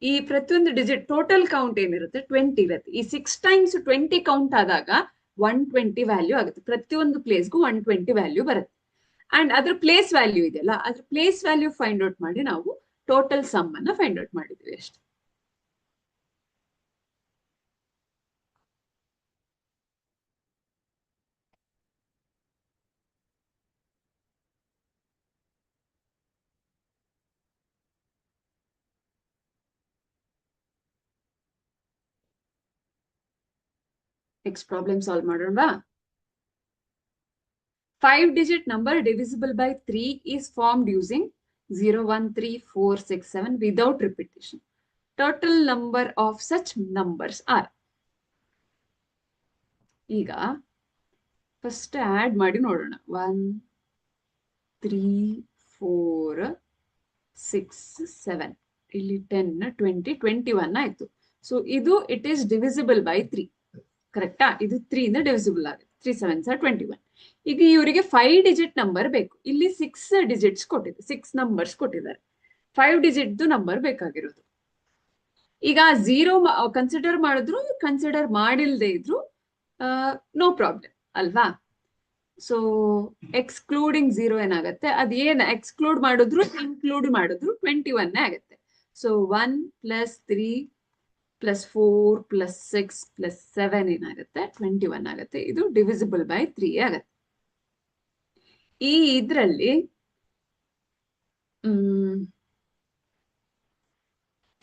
ಈ ಪ್ರತಿಯೊಂದು ಡಿಜಿಟ್ ಟೋಟಲ್ ಕೌಂಟ್ ಏನಿರುತ್ತೆ 20 ಇರುತ್ತೆ. ಈ 6 ಟೈಮ್ಸ್ 20 ಕೌಂಟ್ ಆದಾಗ 120 ವ್ಯಾಲ್ಯೂ ಆಗುತ್ತೆ. ಪ್ರತಿಯೊಂದು ಪ್ಲೇಸ್ಗೂ 120 ವ್ಯಾಲ್ಯೂ ಬರುತ್ತೆ. ಅಂಡ್ ಅದ್ರ ಪ್ಲೇಸ್ ವ್ಯಾಲ್ಯೂ ಇದೆಯಲ್ಲ ಅದ್ರ ಪ್ಲೇಸ್ ವ್ಯಾಲ್ಯೂ ಫೈಂಡ್ ಔಟ್ ಮಾಡಿ ನಾವು ಟೋಟಲ್ ಸಮ್ ಅನ್ನ ಫೈಂಡ್ ಔಟ್ ಮಾಡಿದ್ವಿ ಅಷ್ಟೇ. ನೆಕ್ಸ್ಟ್ ಪ್ರಾಬ್ಲಮ್ ಸಾಲ್ವ್ ಮಾಡೋಣವಾ? 5-digit number divisible by 3 is formed using 0, 1, 3, 4, 6, 7 without repetition. Total number of such numbers are. ಈಗ ಫಸ್ಟ್ ಆಡ್ ಮಾಡಿ ನೋಡೋಣ. 1, 3, 4, 6, 7. ಇಲ್ಲಿ 10, 20, 21 ಆಯ್ತು. ಸೊ ಇದು ಇಟ್ ಈಸ್ ಡಿವಿಸಿಬಲ್ ಬೈ 3. ಕರೆಕ್ಟಾ? ಇದು 3 ಇಂದ ಡಿವಿಸಿಬಲ್ ಆಗುತ್ತೆ. 3 7s are 21. ಈಗ ಇವರಿಗೆ 5 ಡಿಜಿಟ್ ನಂಬರ್ ಬೇಕು. ಇಲ್ಲಿ 6 ಡಿಜಿಟ್ಸ್ ಕೊಟ್ಟಿದೆ, 6 ನಂಬರ್ಸ್ ಕೊಟ್ಟಿದ್ದಾರೆ. 5 ಡಿಜಿಟ್ ನಂಬರ್ ಬೇಕಾಗಿರೋದು. ಈಗ 0 ಕನ್ಸಿಡರ್ ಮಾಡಿದ್ರು ಕನ್ಸಿಡರ್ ಮಾಡಿಲ್ದೇ ಇದ್ರು ನೋ ಪ್ರಾಬ್ಲಮ್ ಅಲ್ವಾ? ಸೊ ಎಕ್ಸ್ಕ್ಲೂಡಿಂಗ್ 0 ಏನಾಗುತ್ತೆ, ಅದೇನು ಎಕ್ಸ್ಕ್ಲೂಡ್ ಮಾಡಿದ್ರು ಇನ್ಕ್ಲೂಡ್ ಮಾಡಿದ್ರು 21 ಆಗುತ್ತೆ. ಸೊ 1 + 3 + 4 + 6 + 7 ಏನಾಗುತ್ತೆ 21 ಆಗುತ್ತೆ. ಇದು ಡಿವಿಸಿಬಲ್ ಬೈ 3 ಆಗುತ್ತೆ. ಈ ಇದ್ರಲ್ಲಿ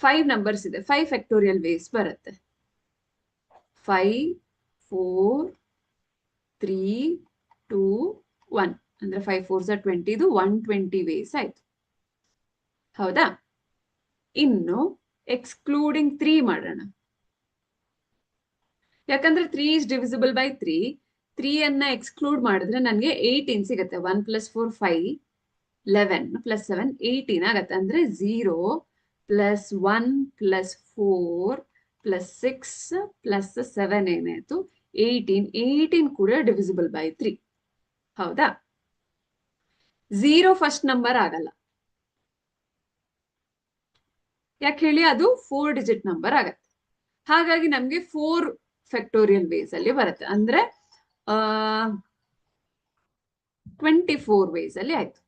5 ನಂಬರ್ಸ್ ಇದೆ. 5 ಫ್ಯಾಕ್ಟೋರಿಯಲ್ ವೇಸ್ ಬರುತ್ತೆ. 5, 4, 3, 2, 1 ಅಂದ್ರೆ 5 4s are 20. ಇದು 120 ವೇಸ್ ಆಯ್ತು. ಹೌದಾ? ಇನ್ನು ಎಕ್ಸ್ಕ್ಲೂಡಿಂಗ್ 3 ಮಾಡೋಣ. ಯಾಕಂದ್ರೆ 3 is divisible by 3. 3 ಅನ್ನ ಎಕ್ಸ್ಕ್ಲೂಡ್ ಮಾಡಿದ್ರೆ ನನಗೆ 18 ಸಿಗುತ್ತೆ. 1 + 4 5, 11 + 7 18 ಆಗತ್ತೆ. ಅಂದ್ರೆ 0 + 1 + 4 + 6 + 7 ಏನಾಯ್ತು 18. 18 ಕೂಡ ಡಿವಿಸಿಬಲ್ ಬೈ 3. ಹೌದಾ? 0 ಫಸ್ಟ್ ನಂಬರ್ ಆಗಲ್ಲ. ಯಾಕೆ ಹೇಳಿ? ಅದು 4 ಡಿಜಿಟ್ ನಂಬರ್ ಆಗತ್ತೆ. ಹಾಗಾಗಿ ನಮ್ಗೆ 4 ಫ್ಯಾಕ್ಟೋರಿಯಲ್ ವೇಸ್ ಅಲ್ಲಿ ಬರುತ್ತೆ. ಅಂದ್ರೆ 24 ವೇಸ್ ಅಲ್ಲಿ ಆಯ್ತು.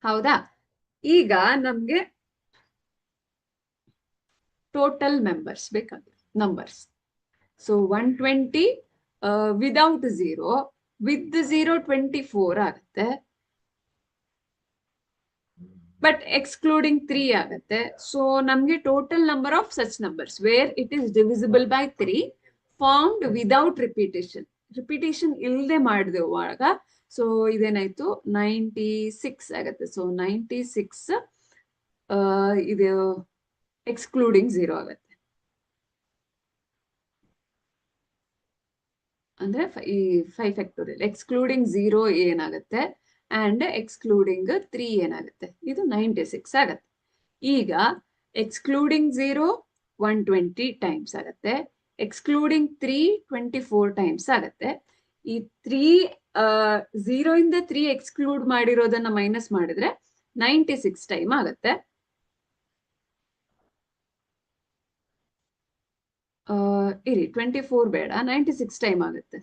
ಹೌದಾ? ಈಗ ನಮ್ಗೆ ಟೋಟಲ್ ಮೆಂಬರ್ಸ್ ಬೇಕಾಗಿದೆ, ನಂಬರ್ಸ್. ಸೊ 120 ವಿದೌಟ್ 0, ವಿತ್ 0 24 ಆಗುತ್ತೆ. ಬಟ್ ಎಕ್ಸ್ಕ್ಲೂಡಿಂಗ್ 3 ಆಗುತ್ತೆ. ಸೊ ನಮ್ಗೆ total number of such numbers where it is divisible by 3 formed without repetition ಇಲ್ಲದೆ ಮಾಡಿದೆವಾಗ ಸೊ ಇದೇನಾಯ್ತು 96 ಆಗುತ್ತೆ. ಸೊ 96 ಇದು ಎಕ್ಸ್ಕ್ಲೂಡಿಂಗ್ 0 ಆಗುತ್ತೆ. ಅಂದ್ರೆ ಈ 5 ಫ್ಯಾಕ್ಟೋರಿಯಲ್ ಎಕ್ಸ್ಕ್ಲೂಡಿಂಗ್ 0 ಏನಾಗುತ್ತೆ ಅಂಡ್ ಎಕ್ಸ್ಕ್ಲೂಡಿಂಗ್ 3 ಏನಾಗುತ್ತೆ, ಇದು 96 ಆಗತ್ತೆ. ಈಗ ಎಕ್ಸ್ಕ್ಲೂಡಿಂಗ್ 0 120 ಟೈಮ್ಸ್ ಆಗುತ್ತೆ, ಎಕ್ಸ್ಕ್ಲೂಡಿಂಗ್ 3 24 ಟೈಮ್ಸ್ ಆಗತ್ತೆ. ಈ 0 ಇಂದ 3 ಎಕ್ಸ್ಕ್ಲೂಡ್ ಮಾಡಿರೋದನ್ನ ಮೈನಸ್ ಮಾಡಿದ್ರೆ 96 ಟೈಮ್ ಆಗತ್ತೆ. ಇರಿ 24 ಬೇಡ, 96 ಟೈಮ್ ಆಗುತ್ತೆ.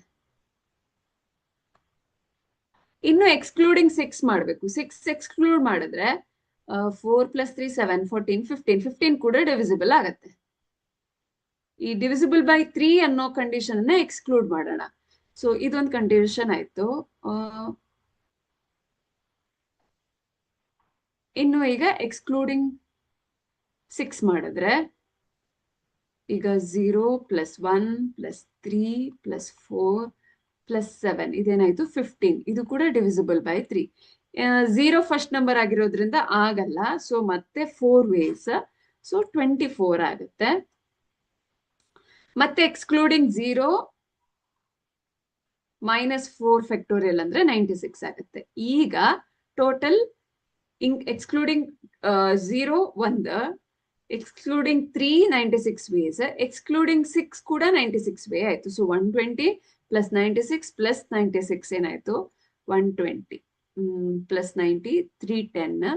ಇನ್ನು ಎಕ್ಸ್ಕ್ಲೂಡಿಂಗ್ 6 ಮಾಡಬೇಕು. 6 ಎಕ್ಸ್ಕ್ಲೂಡ್ ಮಾಡಿದ್ರೆ 4 + 3 7 14 15 ಕೂಡ ಡಿವಿಸಿಬಲ್ ಆಗತ್ತೆ. ಈ ಡಿವಿಸಿಬಲ್ ಬೈ 3 ಅನ್ನೋ ಕಂಡೀಷನ್ ಅನ್ನ ಎಕ್ಸ್ಕ್ಲೂಡ್ ಮಾಡೋಣ. ಸೊ ಇದೊಂದು ಕಂಡೀಷನ್ ಆಯ್ತು. ಇನ್ನು ಈಗ ಎಕ್ಸ್ಕ್ಲೂಡಿಂಗ್ 6 ಮಾಡಿದ್ರೆ ಈಗ 0 + 1 + 3 + 4 + 7 ಇದೇನಾಯ್ತು 15. ಇದು ಕೂಡ ಡಿವಿಸಿಬಲ್ ಬೈ 3. 0 ಫಸ್ಟ್ ನಂಬರ್ ಆಗಿರೋದ್ರಿಂದ ಆಗಲ್ಲ. ಸೊ ಮತ್ತೆ 4 ವೇಸ್, ಸೊ 24 ಆಗುತ್ತೆ. ಮತ್ತೆ ಎಕ್ಸ್ಕ್ಲೂಡಿಂಗ್ 0 -4 ಫ್ಯಾಕ್ಟೋರಿಯಲ್ ಅಂದ್ರೆ 96 ಆಗುತ್ತೆ. ಈಗ total excluding 0 1, excluding 3 96 ways, excluding 6 ಕೂಡ 96 ವೇ ಆಯ್ತು. ಸೊ 120 + 96 + 96 ಏನಾಯ್ತು 120 + 90 310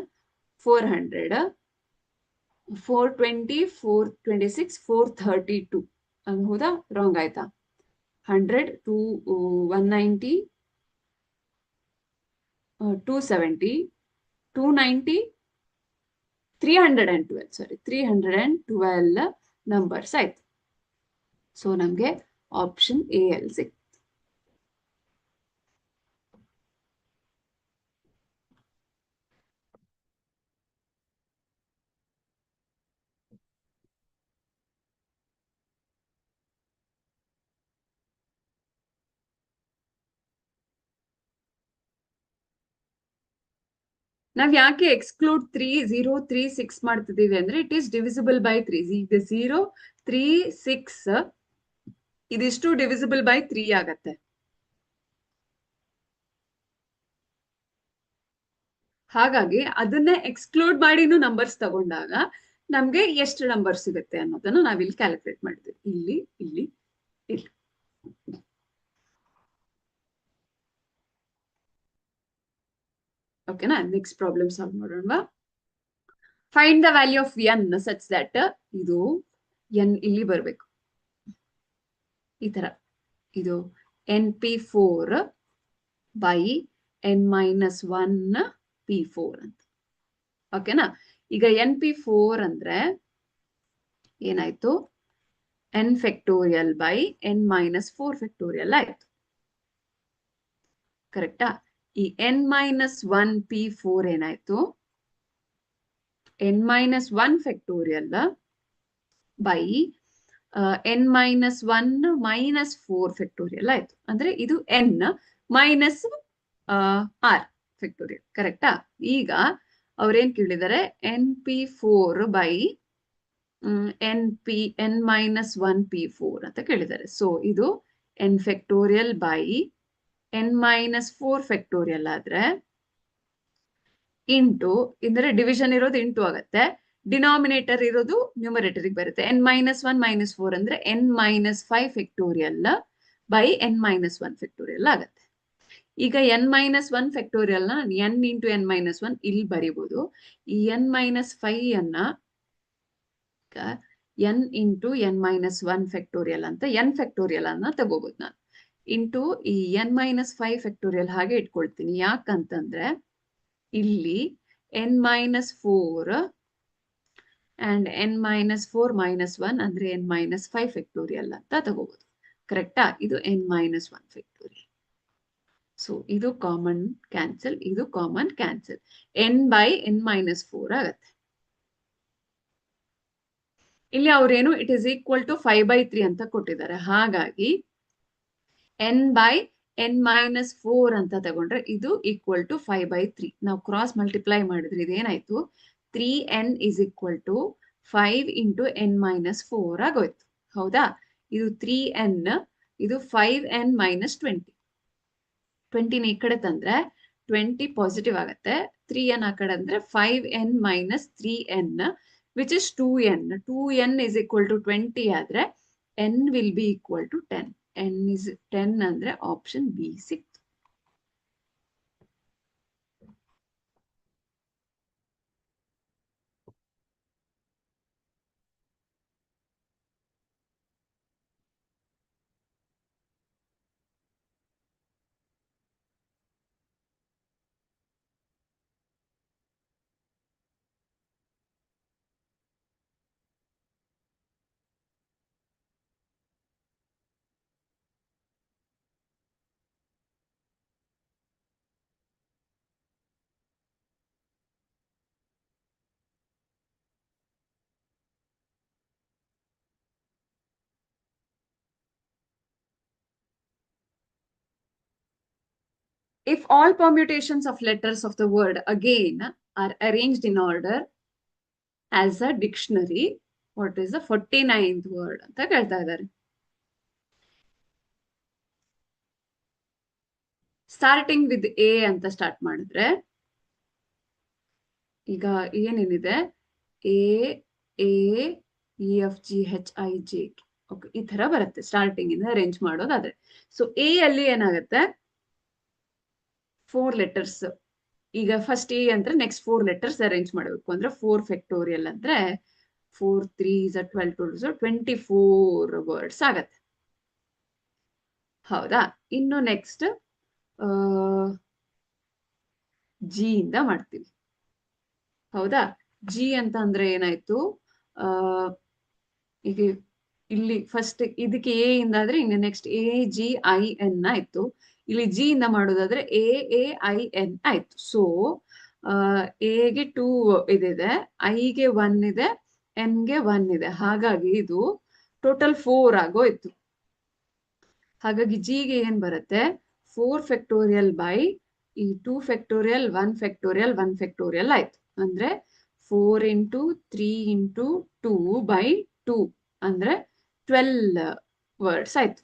400 420 426 432 ಹೌದಾ, ರಾಂಗ್ ಆಯ್ತಾ? 100 2 190 270 290 312 ನಂಬರ್ಸ್ ಆಯ್ತು. ಸೊ ನಮ್ಗೆ ಆಪ್ಷನ್ ಎ ಅಲ್ಲಿ ಸಿಕ್ತು. ನಾವ್ ಯಾಕೆ ಎಕ್ಸ್ಕ್ಲೂಡ್ 3 0 3 6 ಮಾಡ್ತಿದೀವಿ ಅಂದ್ರೆ ಇಟ್ ಈಸ್ ಡಿವಿಸಿಬಲ್ ಬೈ 3. ಈಗ 0 3 6 ಇದಿಷ್ಟು ಡಿವಿಸಿಬಲ್ ಬೈ 3 ಆಗತ್ತೆ. ಹಾಗಾಗಿ ಅದನ್ನ ಎಕ್ಸ್ಕ್ಲೂಡ್ ಮಾಡಿನೂ ನಂಬರ್ಸ್ ತಗೊಂಡಾಗ ನಮ್ಗೆ ಎಷ್ಟು ನಂಬರ್ ಸಿಗುತ್ತೆ ಅನ್ನೋದನ್ನ ನಾವಿಲ್ಲಿ ಕ್ಯಾಲ್ಕುಲೇಟ್ ಮಾಡಿದ್ವಿ. ಇಲ್ಲಿ ಇಲ್ಲಿ ಇಲ್ಲಿ ಓಕೆನಾ. ನೆಕ್ಸ್ಟ್ ಪ್ರಾಬ್ಲಮ್ ಸಾಲ್ವ್ ಮಾಡೋಣ. Find the value of n such that ಇದು n ಇಲ್ಲಿ ಬರ್ಬೇಕು ಈ ತರ. ಇದು np4 by n-1 p4 ಅಂತ. ಓಕೆನಾ. ಈಗ np4 ಅಂದ್ರೆ ಏನಾಯ್ತು n factorial by n-4 factorial ಆಯ್ತು. ಕರೆಕ್ಟಾ. ಈ n-1 p4 ಏನಾಯ್ತು n-1 factorial by n-1 -4 factorial ಆಯ್ತು. ಅಂದ್ರೆ ಇದು n ಮೈನಸ್ r ಫ್ಯಾಕ್ಟೋರಿಯಲ್. ಕರೆಕ್ಟಾ. ಈಗ ಅವ್ರೇನ್ ಕೇಳಿದ್ದಾರೆ np4 by n-1 p4 ಅಂತ ಕೇಳಿದ್ದಾರೆ. ಸೊ ಇದು n factorial by n-4 factorial ಆದ್ರೆ ಇಂಟು, ಅಂದ್ರೆ ಡಿವಿಷನ್ ಇರೋದು ಇಂಟು ಆಗತ್ತೆ, ಡಿನಾಮಿನೇಟರ್ ಇರೋದು ನ್ಯೂಮರೇಟರ್ ಬರುತ್ತೆ. n-1 -4 ಅಂದ್ರೆ n-5 factorial by n-1 factorial ಆಗತ್ತೆ. ಈಗ n-1 ಫ್ಯಾಕ್ಟೋರಿಯಲ್ ನ n ಇಂಟು n-1 ಇಲ್ಲಿ ಬರೀಬಹುದು. ಈ n-5 ಅನ್ನ n ಇಂಟು n-1 ಫ್ಯಾಕ್ಟೋರಿಯಲ್ ಅಂತ n ಫ್ಯಾಕ್ಟೋರಿಯಲ್ ಅನ್ನ ತಗೋಬಹುದು ನಾನು. ಇಂಟು ಈ n-5 ಫ್ಯಾಕ್ಟೋರಿಯಲ್ ಹಾಗೆ ಇಟ್ಕೊಳ್ತೀನಿ. ಯಾಕಂತಂದ್ರೆ ಇಲ್ಲಿ n-4 ಅಂಡ್ n-4 -1 ಅಂದ್ರೆ n-5 ಫ್ಯಾಕ್ಟೋರಿಯಲ್ ಅಂತ ತಗೋಬಹುದು. ಕರೆಕ್ಟಾ. ಇದು n-1 ಫ್ಯಾಕ್ಟೋರಿಯಲ್. ಸೊ ಇದು ಕಾಮನ್ ಕ್ಯಾನ್ಸಲ್, ಇದು ಕಾಮನ್ ಕ್ಯಾನ್ಸಲ್. n/n-4 ಆಗತ್ತೆ. ಇಲ್ಲಿ ಅವ್ರೇನು ಇಟ್ ಇಸ್ ಈಕ್ವಲ್ ಟು 5/3 ಅಂತ ಕೊಟ್ಟಿದ್ದಾರೆ. ಹಾಗಾಗಿ n/n-4 ಅಂತ ತಗೊಂಡ್ರೆ ಇದು ಈಕ್ವಲ್ ಟು 5/3. ನಾವು ಕ್ರಾಸ್ ಮಲ್ಟಿಪ್ಲೈ ಮಾಡಿದ್ರೆ ಇದೇನಾಯ್ತು, 3n is equal to 5 into n-4 ಆಗೋಯ್ತು. ಹೌದಾ? ಇದು 3n, ಇದು 5n minus 20. 20 ಈ ಕಡೆ ತಂದ್ರೆ 20 ಪಾಸಿಟಿವ್ ಆಗತ್ತೆ. 3n ಆ ಕಡೆ ಅಂದ್ರೆ 5n minus 3n, which is 2n. 2n is equal to 20 ಆದ್ರೆ n will be equal to 10. n is 10 ಅಂದ್ರೆ ಆಪ್ಷನ್ ಬಿ ಸಿಕ್ತು. If all permutations of letters of the word again are arranged in order as a dictionary, what is the 49th word ಅಂತ ಕೇಳ್ತಾ ಇದ್ದಾರೆ. Starting with A ಅಂತ start ಮಾಡಿದ್ರೆ ಈಗ ಏನೇನಿದೆ, A A E F G H I J, okay, ಈ ತರ ಬರುತ್ತೆ ಸ್ಟಾರ್ಟಿಂಗ್ ಇಂದ ಅರೇಂಜ್ ಮಾಡೋದಾದ್ರೆ. ಸೊ ಎ ಅಲ್ಲಿ ಏನಾಗುತ್ತೆ, 4 ಲೆಟರ್ಸ್. ಈಗ ಫಸ್ಟ್ ಎ ಅಂದ್ರೆ ನೆಕ್ಸ್ಟ್ 4 ಲೆಟರ್ಸ್ ಅರೇಂಜ್ ಮಾಡಬೇಕು. ಅಂದ್ರೆ 4 ಫ್ಯಾಕ್ಟೋರಿಯಲ್ ಅಂದ್ರೆ 4 3s 12 24 ವರ್ಡ್ಸ್ ಆಗತ್ತೆ. ಹೌದಾ? ಇನ್ನು ನೆಕ್ಸ್ಟ್ ಜಿ ಇಂದ ಮಾಡ್ತೀವಿ. ಹೌದಾ? ಜಿ ಅಂತ ಅಂದ್ರೆ ಏನಾಯ್ತು, ಈಗ ಇಲ್ಲಿ ಫಸ್ಟ್ ಇದಕ್ಕೆ ಎ ಇಂದ ಆದ್ರೆ ಇನ್ನು next A G I N ಆಯ್ತು. ಇಲ್ಲಿ ಜಿ ಇಂದ ಮಾಡೋದಾದ್ರೆ ಎ ಎ ಐ ಎನ್ ಆಯ್ತು. ಸೊ ಎಗೆ 2 ಇದಿದೆ, ಐಗೆ 1 ಇದೆ, ಎನ್ಗೆ 1 ಇದೆ. ಹಾಗಾಗಿ ಇದು ಟೋಟಲ್ 4 ಆಗೋಯ್ತು. ಹಾಗಾಗಿ ಜಿಗೆ ಏನ್ ಬರುತ್ತೆ, 4 ಫ್ಯಾಕ್ಟೋರಿಯಲ್ ಬೈ ಈ 2 ಫ್ಯಾಕ್ಟೋರಿಯಲ್ 1 ಫ್ಯಾಕ್ಟೋರಿಯಲ್ 1 ಫ್ಯಾಕ್ಟೋರಿಯಲ್ ಆಯ್ತು. ಅಂದ್ರೆ 4 into 3 into 2 by 2 ಅಂದ್ರೆ 12 ವರ್ಡ್ಸ್ ಆಯ್ತು.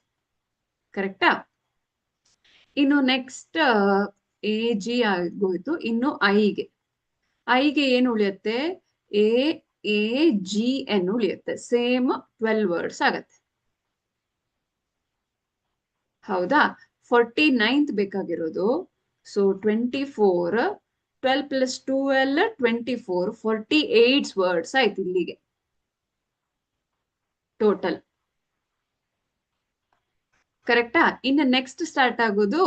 ಕರೆಕ್ಟಾ? ಇನ್ನು ನೆಕ್ಸ್ಟ್ ಎ ಜಿ ಆಗೋಯ್ತು. ಇನ್ನು ಐಗೆ ಏನು ಉಳಿಯುತ್ತೆ, ಎ ಎ ಜಿ ಎನ್ ಉಳಿಯುತ್ತೆ. ಸೇಮ್ 12 ವರ್ಡ್ಸ್ ಆಗತ್ತೆ. ಹೌದಾ? 49th ಬೇಕಾಗಿರೋದು. ಸೊ 24, 12 plus 12 24, 48 ವರ್ಡ್ಸ್ ಆಯ್ತು ಇಲ್ಲಿಗೆ ಟೋಟಲ್. ಕರೆಕ್ಟಾ? ಇನ್ನು ನೆಕ್ಸ್ಟ್ ಸ್ಟಾರ್ಟ್ ಆಗೋದು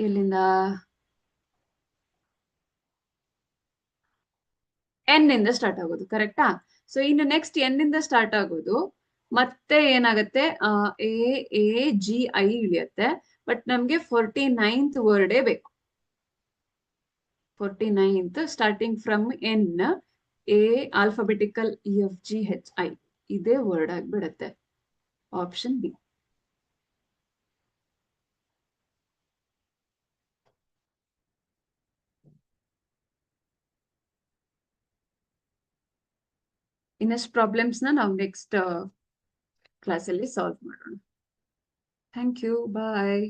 ಎಲ್ಲಿಂದ, ಎನ್ ಇಂದ ಸ್ಟಾರ್ಟ್ ಆಗೋದು. ಕರೆಕ್ಟಾ? ಸೊ ಇನ್ನು ನೆಕ್ಸ್ಟ್ ಎನ್ ಇಂದ ಸ್ಟಾರ್ಟ್ ಆಗೋದು. ಮತ್ತೆ ಏನಾಗುತ್ತೆ, ಎ ಎ ಜಿ ಐ ಇಳಿಯತ್ತೆ. ಬಟ್ ನಮ್ಗೆ 49th ವರ್ಡೇ ಬೇಕು. 49th starting from N, A alphabetical E F G H I ಇದೇ ವರ್ಡ್ ಆಗ್ಬಿಡತ್ತೆ. Option B. ಇನ್ನಷ್ಟು ಪ್ರಾಬ್ಲಮ್ಸ್ ನಾವು ನೆಕ್ಸ್ಟ್ ಕ್ಲಾಸಲ್ಲಿ ಸಾಲ್ವ್ ಮಾಡೋಣ. Thank you, bye.